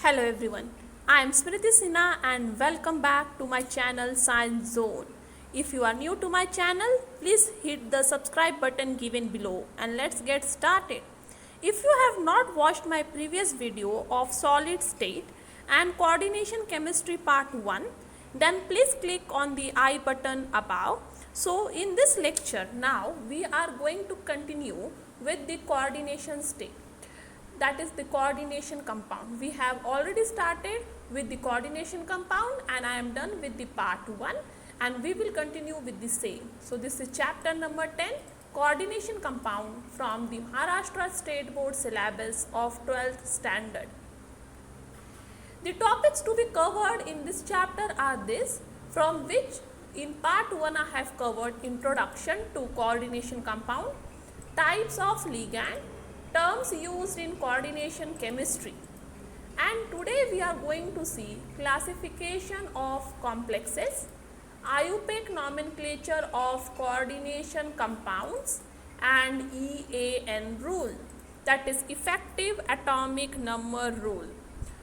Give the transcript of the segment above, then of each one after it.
Hello everyone, I am Smriti Sinha and welcome back to my channel Science Zone. If you are new to my channel, please hit the subscribe button given below and let's get started. If you have not watched my previous video of solid state and coordination chemistry part 1, then please click on the I button above. So in this lecture now we are going to continue with the coordination state, that is the coordination compound. We have already started with the coordination compound and I am done with the part 1 and we will continue with the same. So this is chapter number 10, coordination compound, from the Maharashtra State Board syllabus of 12th standard. The topics to be covered in this chapter are this, from which in part 1 I have covered introduction to coordination compound, types of ligand, terms used in coordination chemistry, and today we are going to see classification of complexes, IUPAC nomenclature of coordination compounds, and EAN rule, that is effective atomic number rule.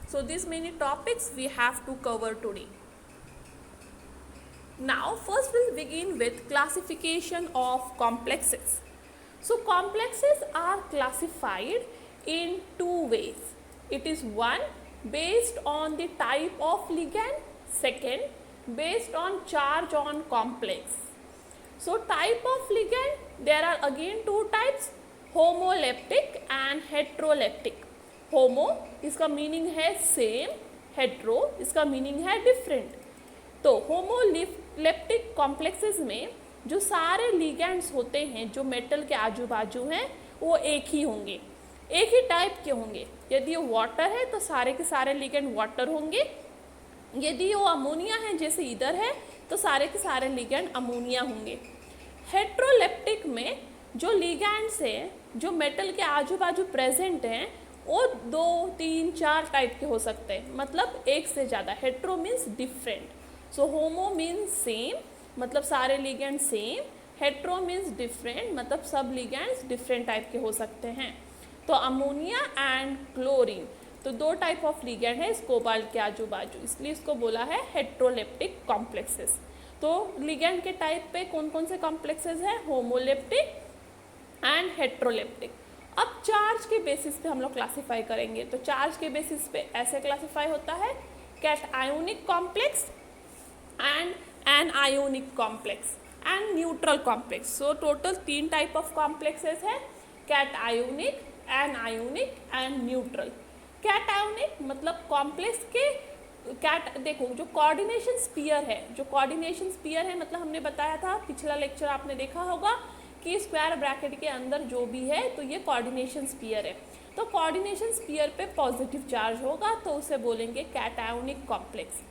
So these many topics we have to cover today. Now first we'll begin with classification of complexes. So complexes are classified in two ways. It is one, based on the type of ligand, second, based on charge on complex. So type of ligand, there are again two types, homoleptic and heteroleptic. होमो इसका meaning है same, hetero इसका meaning है different. तो homoleptic complexes में जो सारे ligands होते हैं जो मेटल के आजू बाजू हैं वो एक ही होंगे, एक ही टाइप के होंगे. यदि वो वाटर है तो सारे के सारे लिगैंड वाटर होंगे, यदि वो अमोनिया है जैसे इधर है तो सारे के सारे लिगैंड अमोनिया होंगे. हेट्रोलेप्टिक में जो लिगैंड्स हैं जो मेटल के आजू बाजू प्रेजेंट हैं वो 2, 3, 4 टाइप के हो सकते हैं, मतलब एक से ज़्यादा. हेट्रो मीन्स डिफरेंट, सो होमो मीन्स सेम, मतलब सारे ligand same. Hetero means different, मतलब सब लिगैंड्स डिफरेंट टाइप के हो सकते हैं. तो अमोनिया एंड क्लोरीन, तो 2 टाइप ऑफ लिगैंड है इस कोबाल्ट के आजू बाजू, इसलिए इसको बोला है हेट्रोलेप्टिक कॉम्प्लेक्सेस. तो लिगैंड के टाइप पे कौन कौन से कॉम्प्लेक्सेस हैं, होमोलेप्टिक एंड हेट्रोलेप्टिक. अब चार्ज के बेसिस पे हम लोग क्लासीफाई करेंगे. तो चार्ज के बेसिस पे ऐसे क्लासीफाई होता है, cationic complex and anionic complex and neutral complex. So total 3 type of complexes है, cationic, anionic and neutral. Cationic मतलब कॉम्प्लेक्स के देखो जो कोऑर्डिनेशन स्फीयर है, जो कोऑर्डिनेशन स्फीयर है मतलब हमने बताया था, पिछला लेक्चर आपने देखा होगा कि स्क्वायर ब्रैकेट के अंदर जो भी है तो ये कोऑर्डिनेशन स्फीयर है. तो कोऑर्डिनेशन स्फीयर पे पॉजिटिव चार्ज होगा तो उसे बोलेंगे कैटायोनिक कॉम्प्लेक्स.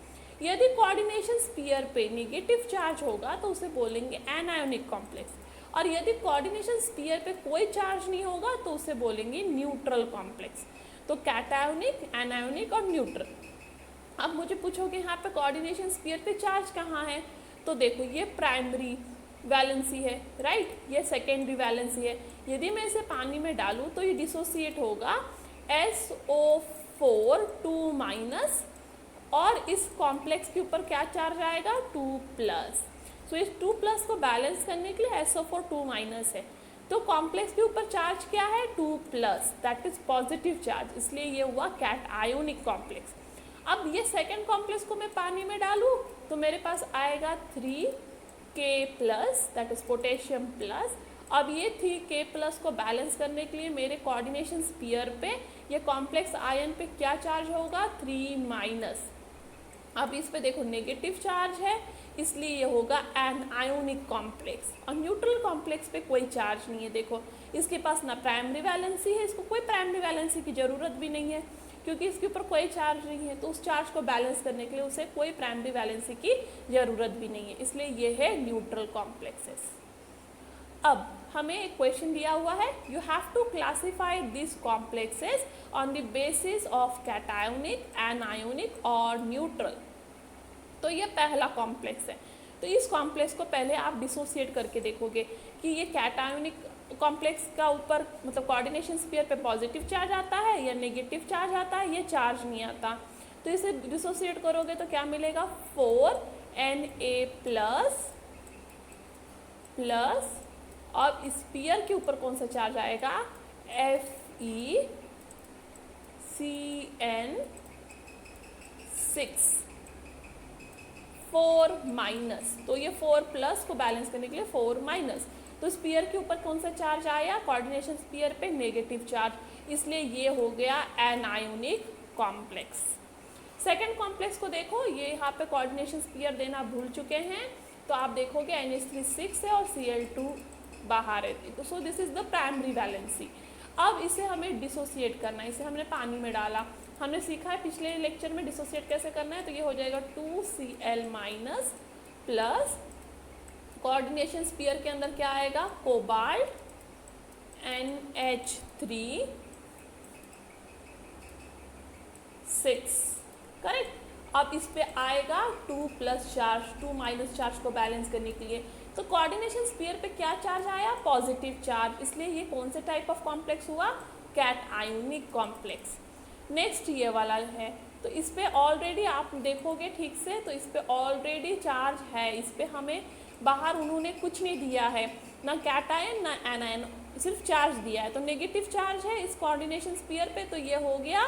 यदि कोऑर्डिनेशन स्फीयर पे नेगेटिव चार्ज होगा तो उसे बोलेंगे एनायोनिक कॉम्प्लेक्स, और यदि कोऑर्डिनेशन स्फीयर पे कोई चार्ज नहीं होगा तो उसे बोलेंगे न्यूट्रल कॉम्प्लेक्स. तो कैटायोनिक, एनायोनिक और न्यूट्रल. अब मुझे पूछोगे यहाँ पे कोऑर्डिनेशन स्फीयर पे चार्ज कहाँ है, तो देखो ये प्राइमरी वैलेंसी है, राइट, ये सेकेंडरी वैलेंसी है. यदि मैं इसे पानी में डालूँ तो ये डिसोसिएट होगा SO4 2-, और इस कॉम्प्लेक्स के ऊपर क्या चार्ज आएगा, 2+. सो इस 2+ को बैलेंस करने के लिए SO4 2- है, तो कॉम्प्लेक्स के ऊपर चार्ज क्या है, 2+, दैट इज पॉजिटिव चार्ज, इसलिए ये हुआ कैटायोनिक कॉम्प्लेक्स. अब ये सेकेंड कॉम्प्लेक्स को मैं पानी में डालूँ तो मेरे पास आएगा 3K+, that is potassium plus. अब ये 3K+ को बैलेंस करने के लिए मेरे कोऑर्डिनेशन स्फीयर पे ये कॉम्प्लेक्स आयन पे क्या चार्ज होगा, 3-. अब इस पे देखो नेगेटिव चार्ज है इसलिए ये होगा एनायोनिक कॉम्प्लेक्स. और न्यूट्रल कॉम्प्लेक्स पे कोई चार्ज नहीं है, देखो इसके पास ना प्राइमरी वैलेंसी है, इसको कोई प्राइमरी वैलेंसी की ज़रूरत भी नहीं है क्योंकि इसके ऊपर कोई चार्ज नहीं है, तो उस चार्ज को बैलेंस करने के लिए उसे कोई प्राइमरी वैलेंसी की ज़रूरत भी नहीं है, इसलिए ये है न्यूट्रल कॉम्प्लेक्सेस. अब हमें एक क्वेश्चन दिया हुआ है, you have to classify this complexes on the basis of cationic, anionic और न्यूट्रल. तो ये पहला कॉम्प्लेक्स है, तो इस कॉम्प्लेक्स को पहले आप डिसोसिएट करके देखोगे कि ये कैटायोनिक कॉम्प्लेक्स का ऊपर मतलब कोऑर्डिनेशन स्फीयर पे पॉजिटिव चार्ज आता है या नेगेटिव चार्ज आता है, ये चार्ज नहीं आता। तो इसे डिसोसिएट करोगे तो क्या मिलेगा, 4Na प्लस और स्फीयर के ऊपर कौन सा चार्ज आएगा, FeCN6 4 माइनस, तो ये 4 प्लस को बैलेंस करने के लिए 4 माइनस, तो स्फीयर के ऊपर कौन सा चार्ज आया, कोऑर्डिनेशन स्फीयर पे नेगेटिव चार्ज, इसलिए ये हो गया एनायोनिक कॉम्प्लेक्स। सेकेंड कॉम्प्लेक्स को देखो, ये यहाँ पे कोऑर्डिनेशन स्फीयर देना भूल चुके हैं, तो आप देखोगे NH3 6 है और Cl2 बाहर है, तो so this is the primary valency. अब इसे हमें डिसोसिएट करना है, इसे हमने पानी में डाला, हमने सीखा है पिछले लेक्चर में डिसोसिएट कैसे करना है, तो ये हो जाएगा 2Cl minus plus coordination sphere के अंदर क्या आएगा, कोबाल्ट NH3 6, करेक्ट। अब इस पे आएगा 2 प्लस चार्ज, 2 माइनस चार्ज को बैलेंस करने के लिए, तो कोऑर्डिनेशन स्फीयर पे क्या चार्ज आया, पॉजिटिव चार्ज, इसलिए ये कौन से टाइप ऑफ कॉम्प्लेक्स हुआ, कैटआयोनिक कॉम्प्लेक्स। नेक्स्ट ये वाला है, तो इस पे ऑलरेडी आप देखोगे ठीक से, तो इस पे ऑलरेडी चार्ज है, इस पे हमें बाहर उन्होंने कुछ नहीं दिया है, ना कैटायन ना एनायन, सिर्फ चार्ज दिया है, तो नेगेटिव चार्ज है इस कोऑर्डिनेशन स्फीयर पे, तो ये हो गया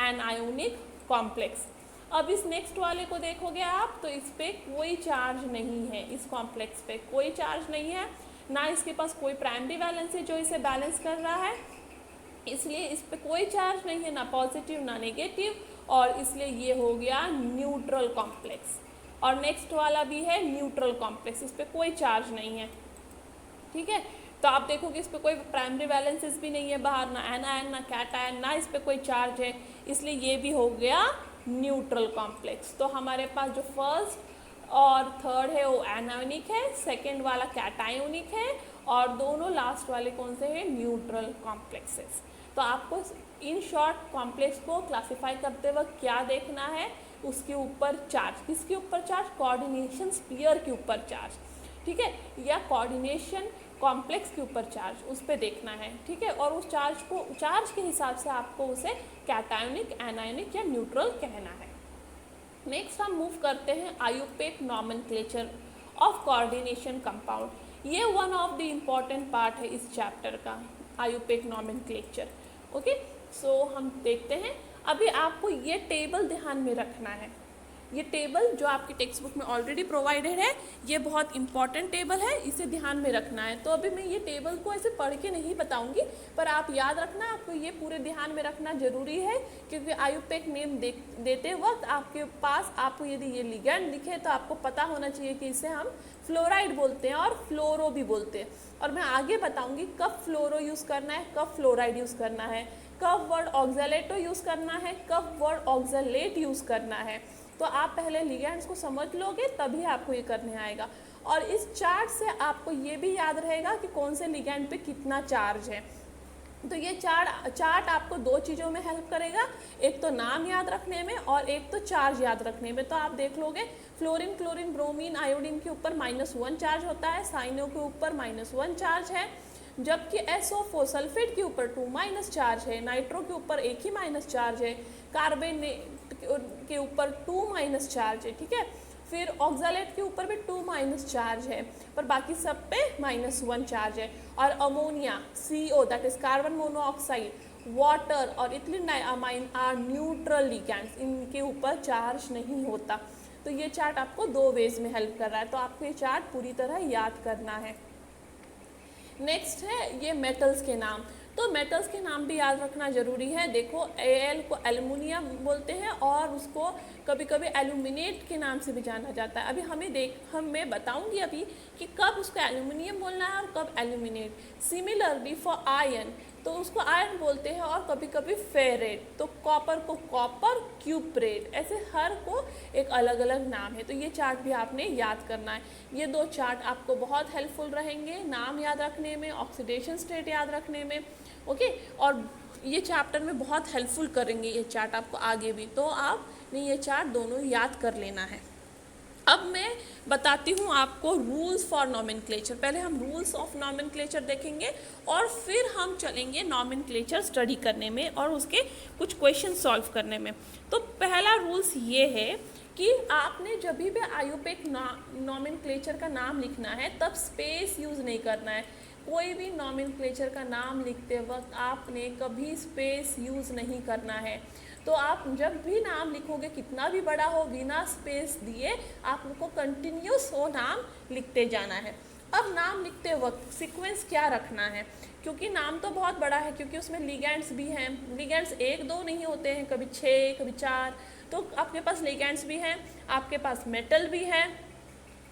एनायोनिक कॉम्प्लेक्स। अब इस नेक्स्ट वाले को देखोगे आप, तो इस पे कोई चार्ज नहीं है, इस कॉम्प्लेक्स पे कोई चार्ज नहीं है, ना इसके पास कोई प्राइमरी वैलेंस है जो इसे बैलेंस कर रहा है, इसलिए इस पे कोई चार्ज नहीं है, ना पॉजिटिव ना नेगेटिव, और इसलिए ये हो गया न्यूट्रल कॉम्प्लेक्स। और नेक्स्ट वाला भी है न्यूट्रल कॉम्प्लेक्स, इस पे कोई चार्ज नहीं है, ठीक है। तो आप देखोगे इस पे कोई प्राइमरी वैलेंसेस भी नहीं है बाहर, ना एनायन ना कैटायन, ना इस पे कोई चार्ज है, इसलिए ये भी हो गया न्यूट्रल कॉम्प्लेक्स। तो हमारे पास जो फर्स्ट और थर्ड है वो एनायोनिक है, सेकेंड वाला कैटायोनिक है, और दोनों लास्ट वाले कौन से हैं, न्यूट्रल कॉम्प्लेक्सेस। तो आपको इन शॉर्ट कॉम्प्लेक्स को क्लासिफाई करते वक्त क्या देखना है, उसके ऊपर चार्ज, किसके ऊपर चार्ज, कोऑर्डिनेशन स्फीयर के ऊपर चार्ज, ठीक है, या कोऑर्डिनेशन कॉम्प्लेक्स के ऊपर चार्ज, उस पर देखना है, ठीक है। और उस चार्ज को, चार्ज के हिसाब से आपको उसे कैटायोनिक, एनायोनिक या न्यूट्रल कहना है। नेक्स्ट हम मूव करते हैं IUPAC nomenclature of coordination compound. ये one of the important part है इस चैप्टर का, आयुपेक नॉमेनक्लेचर। ओके, सो हम देखते हैं। अभी आपको ये टेबल ध्यान में रखना है, ये टेबल जो आपकी टेक्स्ट बुक में ऑलरेडी प्रोवाइडेड है, ये बहुत इंपॉर्टेंट टेबल है, इसे ध्यान में रखना है। तो अभी मैं ये टेबल को ऐसे पढ़ के नहीं बताऊंगी, पर आप याद रखना, आपको ये पूरे ध्यान में रखना जरूरी है, क्योंकि आयुपेक नेम देते वक्त आपके पास, आपको यदि ये लिगेंड दिखे तो आपको पता होना चाहिए कि इसे हम फ्लोराइड बोलते हैं और फ्लोरो भी बोलते हैं। और मैं आगे बताऊँगी कब फ्लोरो यूज़ करना है, कब फ्लोराइड यूज़ करना है, कब वर्ड ऑक्जेलेटो यूज़ करना है, कब वर्ड ऑक्जेलेट यूज़ करना है। तो आप पहले लिगेंड्स को समझ लोगे तभी आपको ये करने आएगा। और इस चार्ट से आपको ये भी याद रहेगा कि कौन से लिगेंड पे कितना चार्ज है। तो ये चार्ट आपको दो चीज़ों में हेल्प करेगा, एक तो नाम याद रखने में और एक तो चार्ज याद रखने में। तो आप देख लोगे फ्लोरीन, क्लोरीन, ब्रोमीन, आयोडीन के ऊपर -1 चार्ज होता है, साइनो के ऊपर -1 चार्ज है, जबकि SO4 सल्फेट के ऊपर 2- चार्ज है, नाइट्रो के ऊपर एक ही माइनस चार्ज है, कार्बोनेट के ऊपर 2- चार्ज है, ठीक है। फिर ऑक्जेलेट के ऊपर भी 2- चार्ज है, पर बाकी सब पे -1 चार्ज है। और ammonia, CO that is carbon monoxide, water और ethylene diamine are neutral ligands, इनके ऊपर चार्ज नहीं होता। तो ये चार्ट आपको दो वेज में हेल्प कर रहा है, तो आपको ये चार्ट पूरी तरह याद करना है। नेक्स्ट है ये मेटल्स के नाम, तो मेटल्स के नाम भी याद रखना ज़रूरी है। देखो Al को एल्युमिनियम बोलते हैं और उसको कभी कभी एल्यूमिनेट के नाम से भी जाना जाता है। अभी मैं बताऊंगी अभी कि कब उसको एल्यूमिनियम बोलना है और कब एल्यूमिनेट। सिमिलरली फॉर आयरन, तो उसको आयरन बोलते हैं और कभी कभी फेरेट, तो कॉपर को कॉपर, क्यूपरेट, ऐसे हर को एक अलग अलग नाम है। तो ये चार्ट भी आपने याद करना है। ये दो चार्ट आपको बहुत हेल्पफुल रहेंगे नाम याद रखने में, ऑक्सीडेशन स्टेट याद रखने में, ओके। और ये चैप्टर में बहुत हेल्पफुल करेंगे ये चार्ट आपको आगे भी, तो आपने ये चार्ट दोनों याद कर लेना है। अब मैं बताती हूँ आपको रूल्स फॉर नॉमेनक्लेचर। पहले हम रूल्स ऑफ नॉमेनक्लेचर देखेंगे और फिर हम चलेंगे नॉमेनक्लेचर स्टडी करने में और उसके कुछ क्वेश्चन सॉल्व करने में। तो पहला रूल्स ये है कि आपने जब भी आयुपेक नॉमेनक्लेचर का नाम लिखना है तब स्पेस यूज़ नहीं करना है। कोई भी नॉमेनक्लेचर का नाम लिखते वक्त आपने कभी स्पेस यूज़ नहीं करना है। तो आप जब भी नाम लिखोगे, कितना भी बड़ा हो, बिना स्पेस दिए आपको कंटिन्यूस वो नाम लिखते जाना है। अब नाम लिखते वक्त सीक्वेंस क्या रखना है, क्योंकि नाम तो बहुत बड़ा है, क्योंकि उसमें लिगेंड्स भी हैं। लिगेंड्स 1-2 नहीं होते हैं, कभी 6 कभी 4। तो आपके पास लिगेंड्स भी हैं, आपके पास मेटल भी है,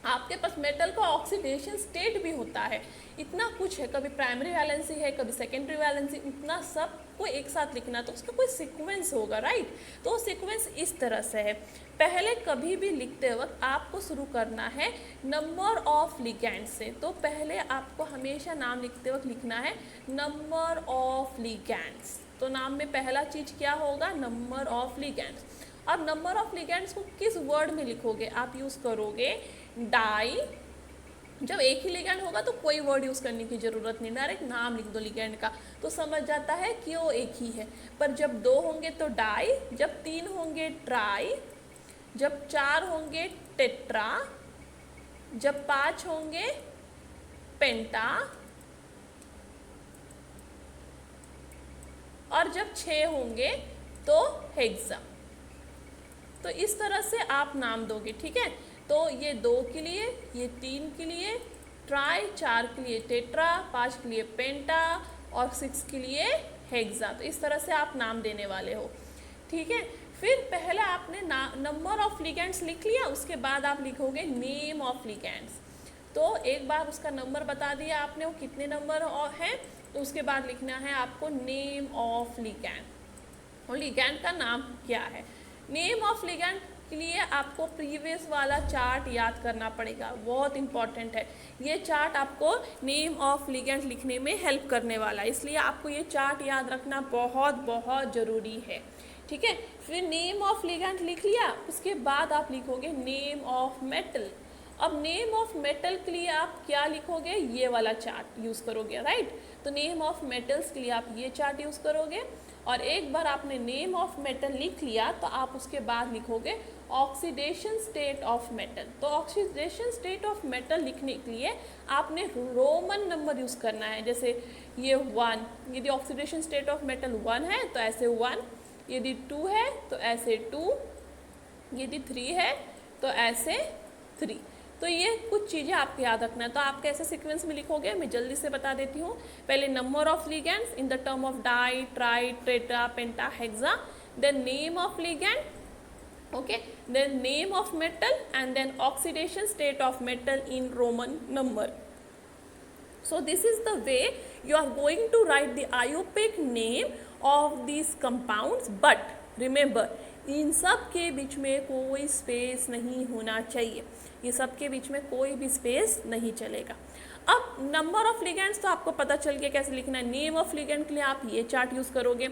आपके पास मेटल का ऑक्सीडेशन स्टेट भी होता है। इतना कुछ है, कभी प्राइमरी वैलेंसी है, कभी सेकेंडरी वैलेंसी, इतना सब को एक साथ लिखना, तो उसका कोई सीक्वेंस होगा, राइट। तो सीक्वेंस इस तरह से है। पहले कभी भी लिखते वक्त आपको शुरू करना है नंबर ऑफ लिगेंड्स से। तो पहले आपको हमेशा नाम लिखते वक्त लिखना है नंबर ऑफ लिगेंड्स। तो नाम में पहला चीज़ क्या होगा, नंबर ऑफ लिगेंड्स। अब नंबर ऑफ लिगेंड्स को किस वर्ड में लिखोगे, आप यूज़ करोगे डाई। जब एक ही लिगेंड होगा तो कोई वर्ड यूज़ करने की ज़रूरत नहीं, डायरेक्ट नाम लिख दो लिगेंड का तो समझ जाता है कि वो एक ही है। पर जब 2 होंगे तो डाई, जब 3 होंगे ट्राई, जब 4 होंगे टेट्रा, जब 5 होंगे पेंटा, और जब 6 होंगे तो हेक्सा। तो इस तरह से आप नाम दोगे, ठीक है। तो ये 2 के लिए, ये 3 के लिए ट्राई, 4 के लिए टेट्रा, 5 के लिए पेंटा और 6 के लिए हेक्सा। तो इस तरह से आप नाम देने वाले हो, ठीक है। फिर पहले आपने नंबर ऑफ लिगेंड्स लिख लिया, उसके बाद आप लिखोगे नेम ऑफ लिगेंड्स। तो एक बार उसका नंबर बता दिया आपने, वो कितने नंबर है, तो उसके बाद लिखना है आपको नेम ऑफ लिगेंड। और लिगेंड का नाम क्या है। नेम ऑफ लिगेंड के लिए आपको प्रीवियस वाला चार्ट याद करना पड़ेगा, बहुत इंपॉर्टेंट है। ये चार्ट आपको नेम ऑफ लिगेंड लिखने में हेल्प करने वाला है, इसलिए आपको ये चार्ट याद रखना बहुत बहुत ज़रूरी है, ठीक है। फिर नेम ऑफ लिगेंड लिख लिया, उसके बाद आप लिखोगे नेम ऑफ मेटल। अब नेम ऑफ मेटल के लिए आप क्या लिखोगे, ये वाला चार्ट यूज़ करोगे, राइट। तो नेम ऑफ मेटल्स के लिए आप ये चार्ट यूज़ करोगे। और एक बार आपने नेम ऑफ मेटल लिख लिया तो आप उसके बाद लिखोगे ऑक्सीडेशन स्टेट ऑफ मेटल। तो ऑक्सीडेशन स्टेट ऑफ मेटल लिखने के लिए आपने रोमन नंबर यूज़ करना है। जैसे ये 1, यदि ऑक्सीडेशन स्टेट ऑफ मेटल 1 है तो ऐसे 1, यदि 2 है तो ऐसे 2, यदि 3 है तो ऐसे 3। तो ये कुछ चीज़ें आपको याद रखना है। तो आप कैसे सीक्वेंस में लिखोगे, मैं जल्दी से बता देती हूँ। पहले number of ligands in the term of di, tri, tetra, penta, hexa, then name of ligand, okay, then name of metal, and then oxidation state of metal in Roman number. So this is the way you are going to write the IUPAC name of these compounds, but remember इन सब के बीच में कोई space नहीं होना चाहिए, ये सब के बीच में कोई भी स्पेस नहीं चलेगा। अब नंबर ऑफ लिगेंड्स तो आपको पता चल गया कैसे लिखना है। नेम ऑफ लिगेंड के लिए आप ये चार्ट यूज़ करोगे,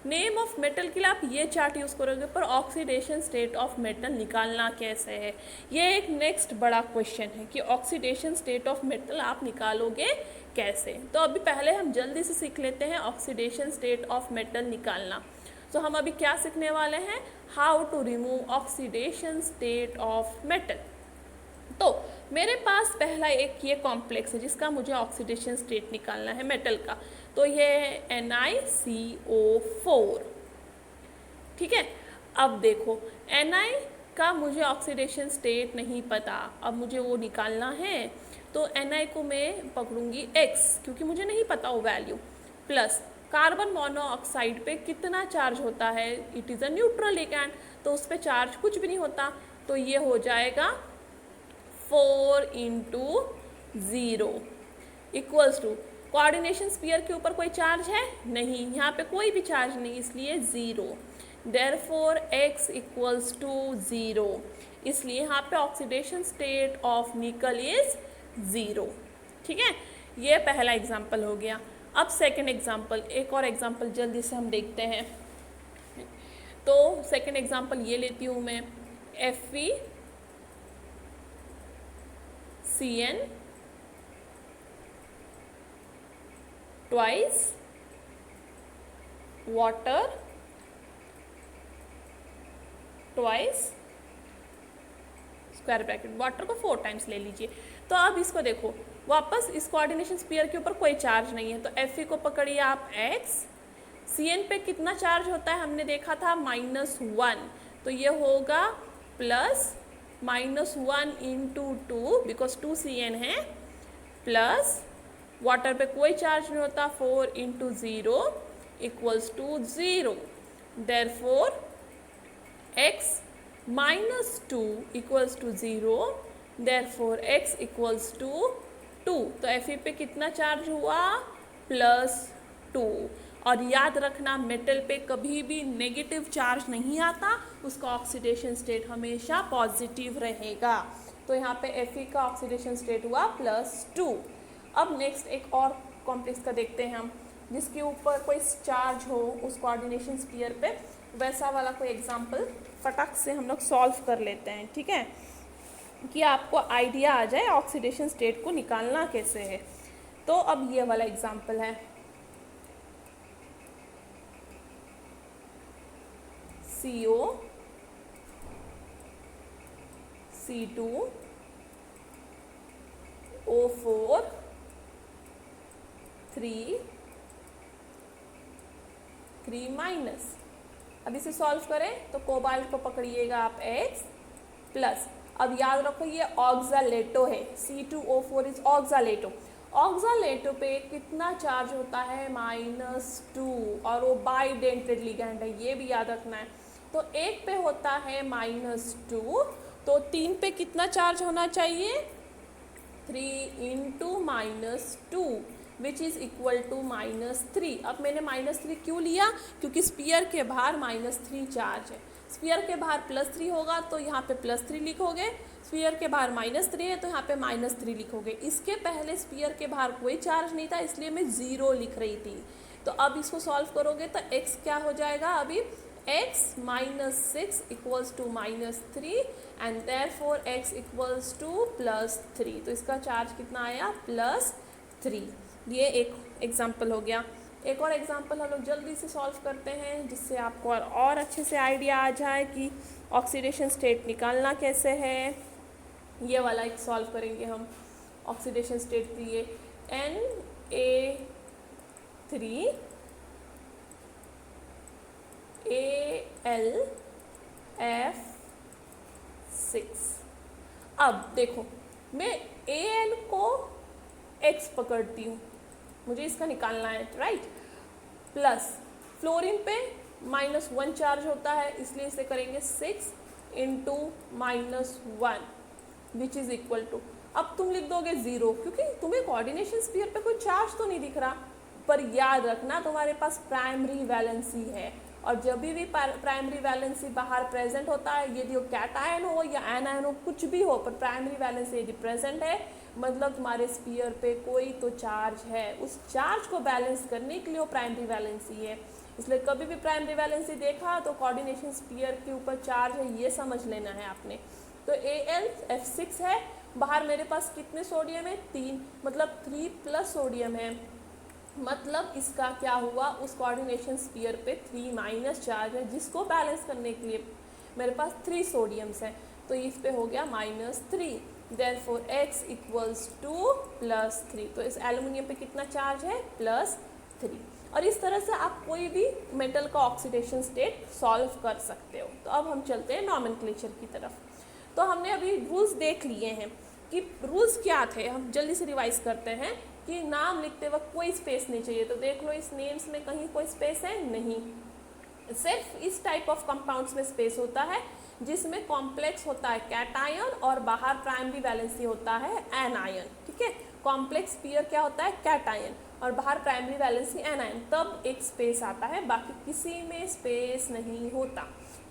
नेम ऑफ मेटल के लिए आप ये चार्ट यूज़ करोगे, पर ऑक्सीडेशन स्टेट ऑफ मेटल निकालना कैसे है, ये एक नेक्स्ट बड़ा क्वेश्चन है कि ऑक्सीडेशन स्टेट ऑफ मेटल आप निकालोगे कैसे। तो अभी पहले हम जल्दी से सीख लेते हैं ऑक्सीडेशन स्टेट ऑफ मेटल निकालना। तो हम अभी क्या सीखने वाले हैं, how to remove oxidation state of metal. तो मेरे पास पहला एक ये कॉम्प्लेक्स है जिसका मुझे ऑक्सीडेशन स्टेट निकालना है मेटल का, तो ये है NiCO4, ठीक है। अब देखो Ni का मुझे ऑक्सीडेशन स्टेट नहीं पता, अब मुझे वो निकालना है। तो Ni को मैं पकड़ूंगी X, क्योंकि मुझे नहीं पता वो वैल्यू, प्लस कार्बन मोनोऑक्साइड पे कितना चार्ज होता है, it is a neutral ligand, तो उस पर चार्ज कुछ भी नहीं होता, तो ये हो जाएगा 4 × 0 इक्वल्स टू, कोऑर्डिनेशन स्फीयर के ऊपर कोई चार्ज है नहीं, यहाँ पे कोई भी चार्ज नहीं, इसलिए 0। देयरफॉर X इक्वल्स टू 0, इसलिए यहाँ पे ऑक्सीडेशन स्टेट ऑफ निकल इज 0, ठीक है। ये पहला एग्जाम्पल हो गया। अब सेकंड एग्जाम्पल, एक और एग्जाम्पल जल्दी से हम देखते हैं। तो सेकंड एग्जाम्पल ये लेती हूँ मैं, Cn twice water twice square bracket, water को 4 टाइम्स ले लीजिए। तो अब इसको देखो, वापस इस कोऑर्डिनेशन स्फीयर के ऊपर कोई चार्ज नहीं है, तो Fe को पकड़िए आप x, Cn पे कितना चार्ज होता है हमने देखा था -1, तो ये होगा प्लस -1 इंटू 2 बिकॉज 2 Cn है, प्लस वाटर पे कोई चार्ज नहीं होता 4 into 0 equals to 0, therefore x -2 equals to 0, therefore x equals to 2। तो Fe पे कितना चार्ज हुआ +2। और याद रखना मेटल पे कभी भी नेगेटिव चार्ज नहीं आता, उसका ऑक्सीडेशन स्टेट हमेशा पॉजिटिव रहेगा। तो यहाँ पे Fe का ऑक्सीडेशन स्टेट हुआ +2। अब नेक्स्ट एक और कॉम्प्लेक्स का देखते हैं हम, जिसके ऊपर कोई चार्ज हो उस कोऑर्डिनेशन स्फीयर पे, वैसा वाला कोई एग्जांपल फटाक से हम लोग सॉल्व कर लेते हैं, ठीक है, कि आपको आइडिया आ जाए ऑक्सीडेशन स्टेट को निकालना कैसे है। तो अब ये वाला एग्जांपल है, CO C2 O4 3 अब इसे सॉल्व करें तो कोबाल्ट को पकड़िएगा आप x प्लस, अब याद रखो ये ऑक्सालेटो है, C2O4 इज ऑक्सालेटो। ऑक्सालेटो पे कितना चार्ज होता है -2, और वो बाइडेंटेड लिगैंड है, ये भी याद रखना है। तो एक पे होता है -2, तो 3 पे कितना चार्ज होना चाहिए 3 into -2 which is equal to -3। अब मैंने -3 क्यों लिया, क्योंकि स्पीयर के बाहर -3 चार्ज है, स्पीयर के बाहर +3 होगा तो यहाँ पे +3 लिखोगे, स्पीयर के बाहर -3 है तो यहाँ पे -3 लिखोगे। इसके पहले स्पीयर के बाहर कोई चार्ज नहीं था, इसलिए मैं 0 लिख रही थी। तो अब इसको सॉल्व करोगे तो x क्या हो जाएगा, अभी x -6 equals to -3 and therefore x equals to +3। तो इसका चार्ज कितना आया +3। ये एक एग्जाम्पल हो गया। एक और एग्जाम्पल हम लोग जल्दी से सॉल्व करते हैं, जिससे आपको और अच्छे से आइडिया आ जाए कि ऑक्सीडेशन स्टेट निकालना कैसे है। ये वाला एक सॉल्व करेंगे हम, ऑक्सीडेशन स्टेट के लिए Na3Al6। अब देखो मैं Al को x पकड़ती हूँ, मुझे इसका निकालना है, राइट। प्लस फ्लोरीन पे -1 चार्ज होता है, इसलिए इसे करेंगे 6 into -1 which is equal to, अब तुम लिख दोगे 0 क्योंकि तुम्हें कोऑर्डिनेशन स्फीयर पे कोई चार्ज तो नहीं दिख रहा, पर याद रखना तुम्हारे पास प्राइमरी वैलेंसी है, और जब भी प्राइमरी वैलेंसी बाहर प्रेजेंट होता है, यदि वो कैटायन हो या एनायन हो कुछ भी हो, पर प्राइमरी वैलेंसी यदि प्रेजेंट है मतलब तुम्हारे स्फीयर पे कोई तो चार्ज है, उस चार्ज को बैलेंस करने के लिए वो प्राइमरी वैलेंसी है। इसलिए कभी भी प्राइमरी वैलेंसी देखा तो कोऑर्डिनेशन स्फीयर के ऊपर चार्ज है, ये समझ लेना है आपने। तो AlF6 है, बाहर मेरे पास कितने सोडियम है 3, मतलब 3+ सोडियम है, मतलब इसका क्या हुआ, उस कोऑर्डिनेशन स्फीयर पे 3- चार्ज है, जिसको बैलेंस करने के लिए मेरे पास 3 सोडियम्स हैं, तो इस पे हो गया -3, देयरफॉर x इक्वल्स टू +3। तो इस एल्युमिनियम पे कितना चार्ज है +3। और इस तरह से आप कोई भी मेटल का ऑक्सीडेशन स्टेट सॉल्व कर सकते हो। तो अब हम चलते हैं नॉमेनक्लेचर की तरफ। तो हमने अभी रूल्स देख लिए हैं कि रूल्स क्या थे, हम जल्दी से रिवाइज करते हैं कि नाम लिखते वक्त कोई स्पेस नहीं चाहिए। तो देख लो इस नेम्स में कहीं कोई स्पेस है नहीं, सिर्फ इस टाइप ऑफ कंपाउंड्स में स्पेस होता है जिसमें कॉम्प्लेक्स होता है कैटायन और बाहर प्राइमरी वैलेंसी होता है एनायन, ठीक है। कॉम्प्लेक्स पेयर क्या होता है कैटायन और बाहर प्राइमरी वैलेंसी एनायन, तब एक स्पेस आता है, बाकी किसी में स्पेस नहीं होता,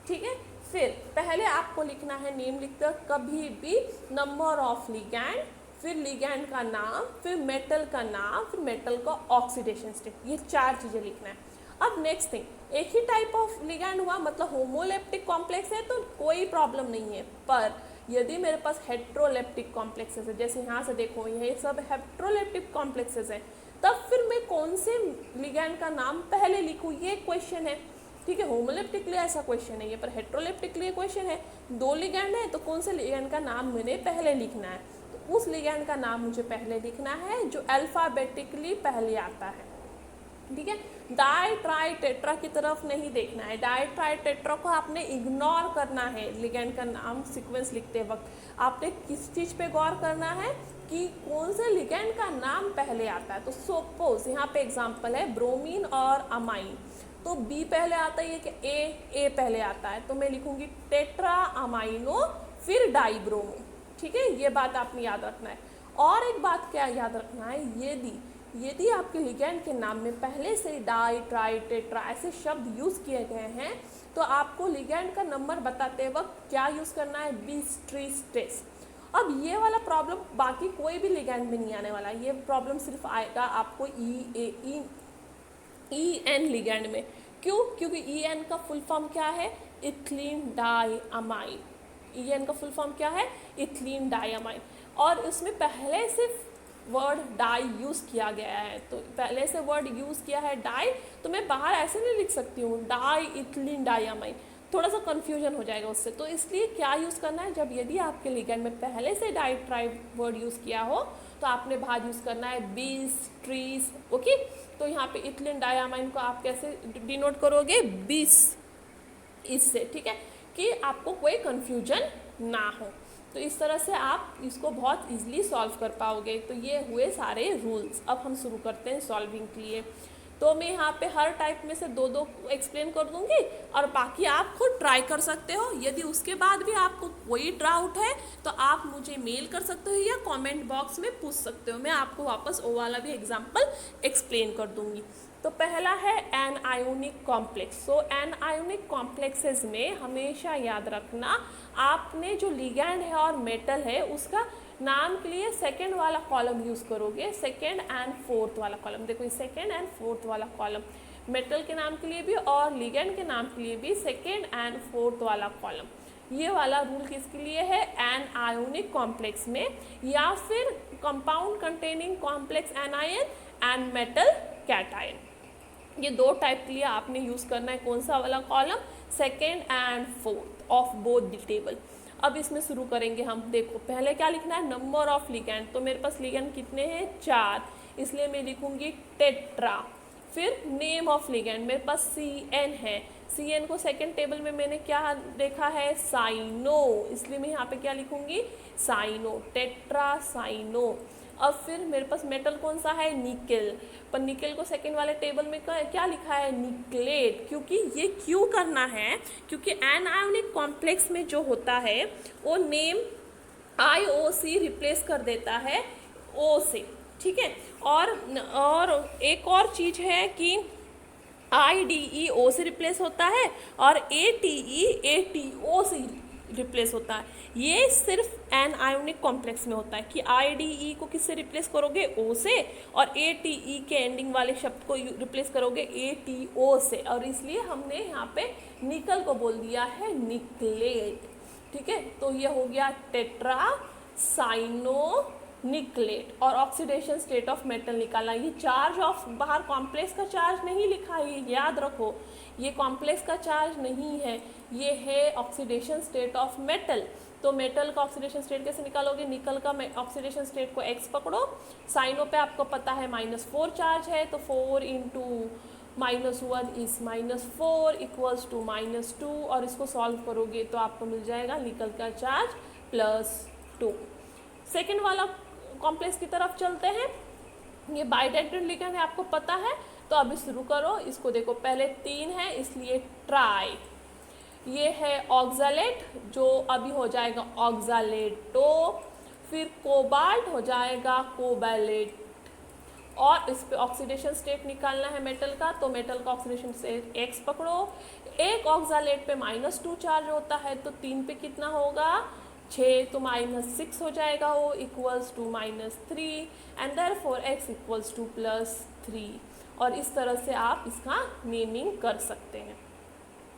ठीक है। फिर पहले आपको लिखना है नेम लिखते कभी भी नंबर ऑफ लिगैंड, फिर लिगैंड का नाम, फिर मेटल का नाम, फिर मेटल का ऑक्सीडेशन स्टेट, ये 4 चीज़ें लिखना है। अब नेक्स्ट थिंग, एक ही टाइप ऑफ लिगैंड हुआ मतलब होमोलेप्टिक कॉम्प्लेक्स है तो कोई प्रॉब्लम नहीं है, पर यदि मेरे पास हेट्रोलेप्टिक कॉम्प्लेक्सेस है, जैसे यहाँ से देखो ये सब हेट्रोलेप्टिक कॉम्प्लेक्सेस है, तब फिर मैं कौन से लिगैंड का नाम पहले लिखूँ, ये क्वेश्चन है। ठीक है, होमोलेप्टिक के लिए ऐसा क्वेश्चन है ये, पर हेट्रोलेप्टिक के लिए क्वेश्चन है, दो लिगैंड है तो कौन से लिगैंड का नाम मैंने पहले लिखना है, तो उस लिगैंड का नाम मुझे पहले लिखना है जो अल्फ़ाबेटिकली पहले आता है। ठीक है, डाई ट्राई टेट्रा की तरफ नहीं देखना है, डाई ट्राई टेट्रा को आपने इग्नोर करना है। लिगैंड का नाम सीक्वेंस लिखते वक्त आपने किस चीज़ पे गौर करना है कि कौन से लिगैंड का नाम पहले आता है। तो सपोज यहाँ पे एग्जांपल है ब्रोमीन और अमाइन, तो बी पहले आता है कि ए पहले आता है, तो मैं लिखूंगी टेट्रा अमाइनो फिर डाइब्रोमो। ठीक है, ये बात आपने याद रखना है। और एक बात क्या याद रखना है, यदि आपके लिगैंड के नाम में पहले से डाई ट्राई टेट्रा ऐसे शब्द यूज़ किए गए हैं तो आपको लिगैंड का नंबर बताते वक्त क्या यूज़ करना है, बीस ट्रीस टेस्ट। अब ये वाला प्रॉब्लम बाकी कोई भी लिगैंड में नहीं आने वाला, ये प्रॉब्लम सिर्फ आएगा आपको ई एन लिगैंड में। क्यों? क्योंकि ई एन का फुल फॉर्म क्या है, इथिलीन डाइअमाइन। ई एन का फुल फॉर्म क्या है, इथिलीन डाइअमाइन, और उसमें पहले से वर्ड डाई यूज़ किया गया है, तो पहले से वर्ड यूज़ किया है डाई, तो मैं बाहर ऐसे नहीं लिख सकती हूँ डाई इथिलीन डाइअमाइन, थोड़ा सा कन्फ्यूजन हो जाएगा उससे। तो इसलिए क्या यूज़ करना है, जब यदि आपके लिगैंड में पहले से डाई ट्राई वर्ड यूज़ किया हो तो आपने बाहर यूज़ करना है बीस ट्रीज। ओके, तो यहाँ पे इथिलीन डाइअमाइन को आप कैसे डिनोट करोगे, 20 इससे। ठीक है, कि आपको कोई कन्फ्यूजन ना हो, तो इस तरह से आप इसको बहुत इजीली सॉल्व कर पाओगे। तो ये हुए सारे रूल्स। अब हम शुरू करते हैं सॉल्विंग के लिए। तो मैं यहाँ पे हर टाइप में से दो एक्सप्लेन कर दूंगी और बाकी आप खुद ट्राई कर सकते हो। यदि उसके बाद भी आपको कोई डाउट है तो आप मुझे मेल कर सकते हो या कमेंट बॉक्स में पूछ सकते हो, मैं आपको वापस वो वाला भी एग्जांपल एक्सप्लेन कर दूंगी। तो पहला है एनायोनिक कॉम्प्लेक्स। सो एनायोनिक कॉम्प्लेक्सेस में हमेशा याद रखना, आपने जो लिगैंड है और मेटल है उसका नाम के लिए सेकेंड वाला कॉलम यूज़ करोगे, सेकेंड एंड फोर्थ वाला कॉलम। देखो ये सेकेंड एंड फोर्थ वाला कॉलम मेटल के नाम के लिए भी और लिगैंड के नाम के लिए भी सेकेंड एंड फोर्थ वाला कॉलम। ये वाला रूल किसके लिए है, एनायोनिक कॉम्प्लेक्स में, या फिर compound containing complex anion and metal cation. ये दो टाइप के लिए आपने यूज़ करना है कौन सा वाला column, second and fourth of both the table. अब इसमें शुरू करेंगे हम। देखो पहले क्या लिखना है, नंबर ऑफ लिगैंड। तो मेरे पास लिगैंड कितने हैं, 4, इसलिए मैं लिखूंगी टेट्रा। फिर नेम ऑफ लिगैंड, मेरे पास CN है, CN को सेकेंड टेबल में मैंने क्या देखा है, साइनो, इसलिए मैं यहाँ पे क्या लिखूंगी, साइनो, टेट्रा साइनो। अब फिर मेरे पास मेटल कौन सा है, निकेल, पर निकेल को सेकेंड वाले टेबल में क्या लिखा है, निकलेट। क्योंकि ये क्यों करना है, क्योंकि एनायोनिक कॉम्प्लेक्स में जो होता है वो नेम IOC रिप्लेस कर देता है O से। ठीक है, और एक और चीज़ है कि IDE O से रिप्लेस होता है और ATE ATO से रिप्लेस होता है। ये सिर्फ एनायोनिक कॉम्प्लेक्स में होता है कि IDE को किससे रिप्लेस करोगे, O से, और ATE के एंडिंग वाले शब्द को रिप्लेस करोगे ATO से, और इसलिए हमने यहाँ पे निकल को बोल दिया है निकलेट। ठीक है, तो ये हो गया टेट्रा साइनो निकलेट। और ऑक्सीडेशन स्टेट ऑफ मेटल निकालना, ये चार्ज ऑफ, बाहर कॉम्प्लेक्स का चार्ज नहीं लिखा है, ये याद रखो, ये कॉम्प्लेक्स का चार्ज नहीं है, ये है ऑक्सीडेशन स्टेट ऑफ मेटल। तो मेटल का ऑक्सीडेशन स्टेट कैसे निकालोगे, निकल का ऑक्सीडेशन स्टेट को x पकड़ो, साइनो पे आपको पता है -4 चार्ज है, तो 4 इंटू -1 इज -4 इक्वल्स टू -2, और इसको सॉल्व करोगे तो आपको मिल जाएगा निकल का चार्ज +2। सेकेंड वाला कॉम्प्लेक्स की तरफ चलते हैं। ये बाइडेंटेड लिगैंड है, आपको पता है, तो अभी शुरू करो। इसको देखो, पहले 3 है इसलिए ट्राई, ये है ऑक्सालेट जो अभी हो जाएगा ऑक्सालेटो, फिर कोबाल्ट हो जाएगा कोबालेट, और इस पे ऑक्सीडेशन स्टेट निकालना है मेटल का, तो मेटल का ऑक्सीडेशन स्टेट x पकड़ो। एक ऑक्सालेट पे -2 चार्ज होता है, तो 3 पे कितना होगा, 6, तो -6 हो जाएगा, वो equals to -3 and therefore x equals to +3। और इस तरह से आप इसका नेमिंग कर सकते हैं।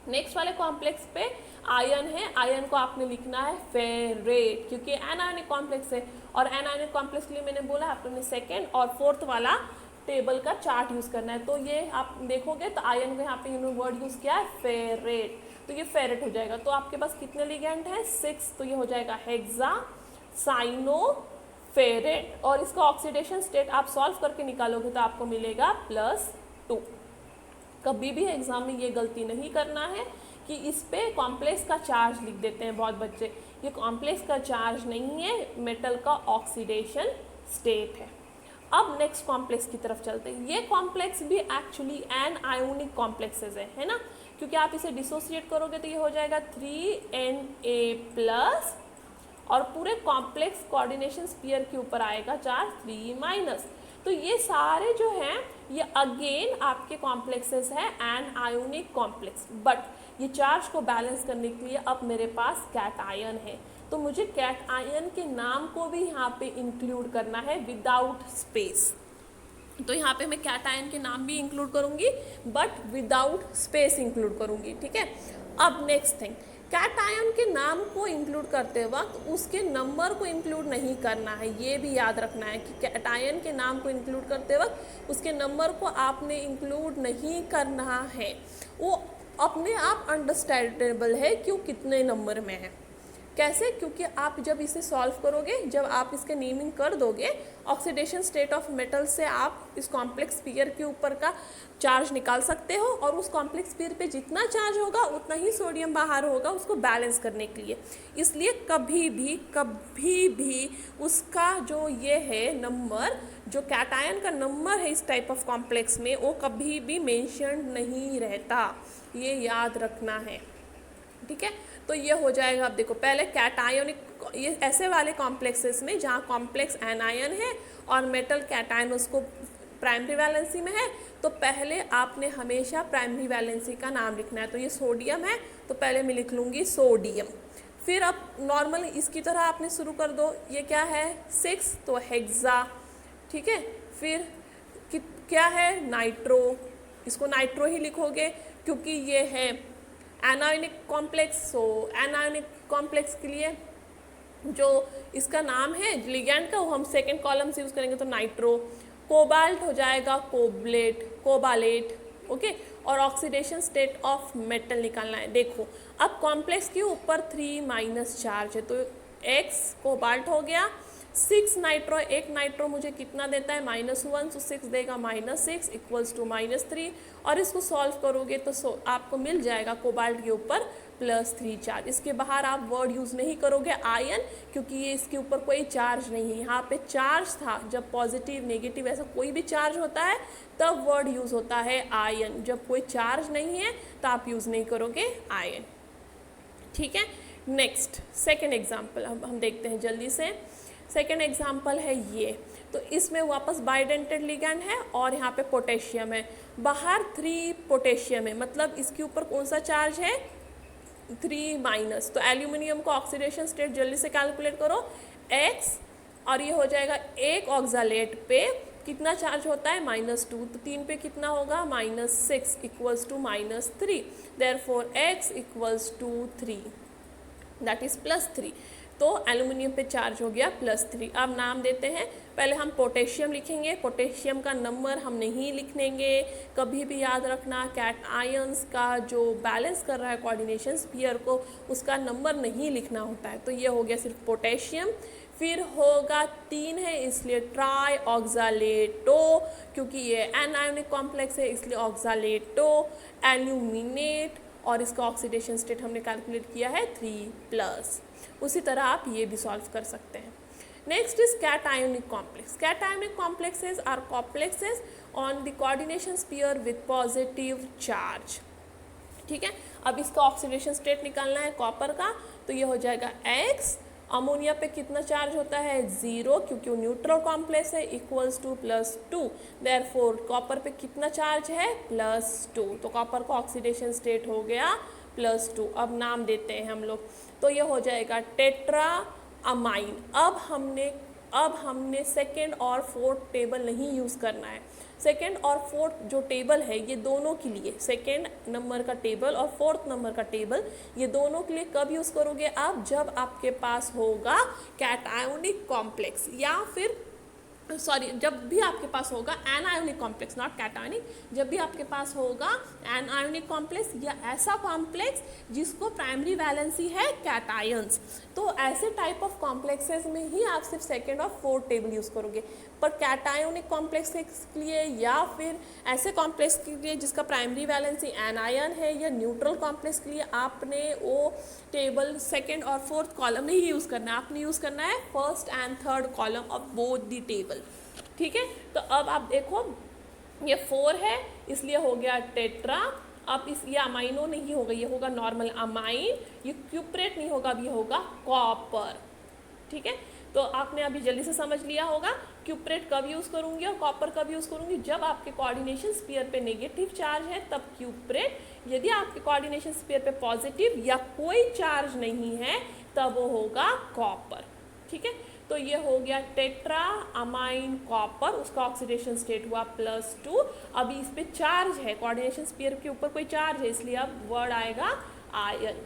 नेक्स्ट वाले कॉम्प्लेक्स पे आयन है, आयन को आपने लिखना है फेरेट, क्योंकि एनायनिक कॉम्प्लेक्स है। और एनायनिक कॉम्प्लेक्स के लिए मैंने बोला आपने सेकेंड और फोर्थ वाला टेबल का चार्ट यूज करना है। तो ये आप देखोगे तो आयन को यहाँ पे इन्होंने वर्ड यूज किया है फेरेट, तो ये फेरेट हो जाएगा। तो आपके पास कितने लिगेंड है? 6, तो ये हो जाएगा हेक्सा साइनो फेरेट। और इसका ऑक्सीडेशन स्टेट आप सॉल्व करके निकालोगे तो आपको मिलेगा +2। कभी भी एग्जाम में ये गलती नहीं करना है कि इस पे कॉम्प्लेक्स का चार्ज लिख देते हैं बहुत बच्चे। ये कॉम्प्लेक्स का चार्ज नहीं है, मेटल का ऑक्सीडेशन स्टेट है। अब नेक्स्ट कॉम्प्लेक्स की तरफ चलते हैं। ये कॉम्प्लेक्स भी एक्चुअली एन आयोनिक कॉम्प्लेक्सेस है ना, क्योंकि आप इसे डिसोसिएट करोगे तो ये हो जाएगा 3Na+, और पूरे कॉम्प्लेक्स कोऑर्डिनेशन स्फीयर के ऊपर आएगा चार्ज 3-। तो ये सारे जो हैं ये अगेन आपके कॉम्प्लेक्सेस हैं एन आयोनिक कॉम्प्लेक्स, बट ये चार्ज को बैलेंस करने के लिए अब मेरे पास कैट आयन है, तो मुझे कैट आयन के नाम को भी यहाँ पे इंक्लूड करना है विदाउट स्पेस। तो यहाँ पे मैं कैट आयन के नाम भी इंक्लूड करूँगी बट विदाउट स्पेस इंक्लूड करूँगी, ठीक है। अब नेक्स्ट थिंग, कैट आयन के नाम को इंक्लूड करते वक्त उसके नंबर को इंक्लूड नहीं करना है, ये भी याद रखना है कि कैट आयन के नाम को इंक्लूड करते वक्त उसके नंबर को आपने इंक्लूड नहीं करना है। वो अपने आप अंडरस्टैंडेबल है क्यों कितने नंबर में है। कैसे? क्योंकि आप जब इसे सॉल्व करोगे, जब आप इसके नेमिंग कर दोगे, ऑक्सीडेशन स्टेट ऑफ मेटल से आप इस कॉम्प्लेक्स स्फीयर के ऊपर का चार्ज निकाल सकते हो, और उस कॉम्प्लेक्स स्फीयर पे जितना चार्ज होगा उतना ही सोडियम बाहर होगा उसको बैलेंस करने के लिए। इसलिए कभी भी उसका जो ये है नंबर, जो कैटायन का नंबर है इस टाइप ऑफ कॉम्प्लेक्स में, वो कभी भी मेंशन नहीं रहता, ये याद रखना है, ठीक है। तो ये हो जाएगा। अब देखो पहले कैटायनिक, ये ऐसे वाले कॉम्प्लेक्सेस में जहाँ कॉम्प्लेक्स एनायन है और मेटल कैटायन उसको प्राइमरी वैलेंसी में है, तो पहले आपने हमेशा प्राइमरी वैलेंसी का नाम लिखना है। तो ये सोडियम है तो पहले मैं लिख लूँगी सोडियम। फिर अब नॉर्मल इसकी तरह आपने शुरू कर दो, ये क्या है 6, तो हेक्सा, ठीक है। फिर क्या है नाइट्रो, इसको नाइट्रो ही लिखोगे क्योंकि ये है एनायनिक कॉम्प्लेक्स। सो एनायनिक कॉम्प्लेक्स के लिए जो इसका नाम है लिगैंड का, वो हम सेकेंड कॉलम से यूज़ करेंगे तो नाइट्रो। कोबाल्ट हो जाएगा कोबालेट, ओके। और ऑक्सीडेशन स्टेट ऑफ मेटल निकालना है। देखो अब कॉम्प्लेक्स के ऊपर 3- चार्ज है, तो X कोबाल्ट हो गया, 6 नाइट्रो, एक नाइट्रो मुझे कितना देता है -1, तो 6 देगा -6 इक्वल्स टू -3, और इसको सॉल्व करोगे तो आपको मिल जाएगा कोबाल्ट के ऊपर +3 चार्ज। इसके बाहर आप वर्ड यूज़ नहीं करोगे आयन, क्योंकि ये इसके ऊपर कोई चार्ज नहीं है। यहाँ पे चार्ज था, जब पॉजिटिव नेगेटिव ऐसा कोई भी चार्ज होता है तब वर्ड यूज़ होता है आयन, जब कोई चार्ज नहीं है तो आप यूज़ नहीं करोगे आयन, ठीक है। नेक्स्ट सेकेंड एग्जाम्पल हम देखते हैं जल्दी से। सेकेंड एग्जाम्पल है ये, तो इसमें वापस बाइडेंटेड लिगैंड है और यहाँ पे पोटेशियम है, बाहर 3 पोटेशियम है, मतलब इसके ऊपर कौन सा चार्ज है 3-। तो एल्यूमिनियम का ऑक्सीडेशन स्टेट जल्दी से कैलकुलेट करो, X, और ये हो जाएगा एक ऑक्सालेट पे कितना चार्ज होता है -2, तो 3 पे कितना होगा -6 equals to -3, therefore X equals to 3, that is +3। तो एल्यूमिनियम पे चार्ज हो गया +3। अब नाम देते हैं, पहले हम पोटेशियम लिखेंगे, पोटेशियम का नंबर हम नहीं लिखेंगे, कभी भी याद रखना कैट आयंस का जो बैलेंस कर रहा है कोऑर्डिनेशन स्फीयर को, उसका नंबर नहीं लिखना होता है। तो ये हो गया सिर्फ पोटेशियम। फिर होगा 3 है इसलिए ट्राई ऑक्सालेटो, क्योंकि ये एनायनिक कॉम्प्लेक्स है इसलिए ऑक्सालेटो एल्यूमिनेट, और इसका ऑक्सीडेशन स्टेट हमने कैलकुलेट किया है 3+। उसी तरह आप ये भी सॉल्व कर सकते हैं। Next is cationic complex. Cationic complexes are complexes on the coordination sphere with positive charge, ठीक है। अब इसका ऑक्सीडेशन स्टेट निकालना है कॉपर का, तो ये हो जाएगा X, अमोनिया पे कितना चार्ज होता है 0, क्योंकि वो न्यूट्रल कॉम्प्लेक्स है, इक्वल्स टू +2, देयरफॉर कॉपर पे कितना चार्ज है +2, तो कॉपर का ऑक्सीडेशन स्टेट हो गया +2। अब नाम देते हैं हम लोग, तो ये हो जाएगा टेट्रा अमाइन। अब हमने अब हमने सेकेंड और फोर्थ टेबल नहीं यूज़ करना है। सेकेंड और फोर्थ जो टेबल है ये दोनों के लिए, सेकेंड नंबर का टेबल और फोर्थ नंबर का टेबल, ये दोनों के लिए कब यूज़ करोगे आप? जब आपके पास होगा कैटायोनिक कॉम्प्लेक्स, या फिर जब भी आपके पास होगा एनायोनिक कॉम्प्लेक्स, नॉट कैटायोनिक, जब भी आपके पास होगा एनायोनिक कॉम्प्लेक्स या ऐसा कॉम्प्लेक्स जिसको प्राइमरी वैलेंसी है कैटायंस, तो ऐसे टाइप ऑफ कॉम्प्लेक्सेस में ही आप सिर्फ सेकेंड और फोर्थ टेबल यूज़ करोगे। पर कैटायोनिक कॉम्प्लेक्स के लिए या फिर ऐसे कॉम्प्लेक्स के लिए जिसका प्राइमरी वैलेंसी एनायन है या न्यूट्रल कॉम्प्लेक्स के लिए आपने वो टेबल सेकेंड और फोर्थ कॉलम नहीं यूज़ करना है, आपने यूज़ करना है first and third column of both the table. ठीक है, तो अब आप देखो ये 4 है इसलिए हो गया टेट्रा। अब ये अमाइनो नहीं होगा, ये होगा नॉर्मल अमाइन, ये क्यूप्रेट नहीं होगा, अब ये होगा कॉपर। ठीक है, तो आपने अभी जल्दी से समझ लिया होगा क्यूप्रेट कब यूज़ करूंगी और कॉपर कब यूज़ करूंगी। जब आपके कोऑर्डिनेशन स्फीयर पे नेगेटिव चार्ज है तब क्यूप्रेट, यदि आपके कोऑर्डिनेशन स्फीयर पे पॉजिटिव या कोई चार्ज नहीं है तब वो होगा कॉपर। ठीक है, तो ये हो गया टेट्रा अमाइन कॉपर, उसका ऑक्सीडेशन स्टेट हुआ +2। अभी इस पे चार्ज है, कोऑर्डिनेशन स्फीयर के ऊपर कोई चार्ज है, इसलिए अब वर्ड आएगा आयन।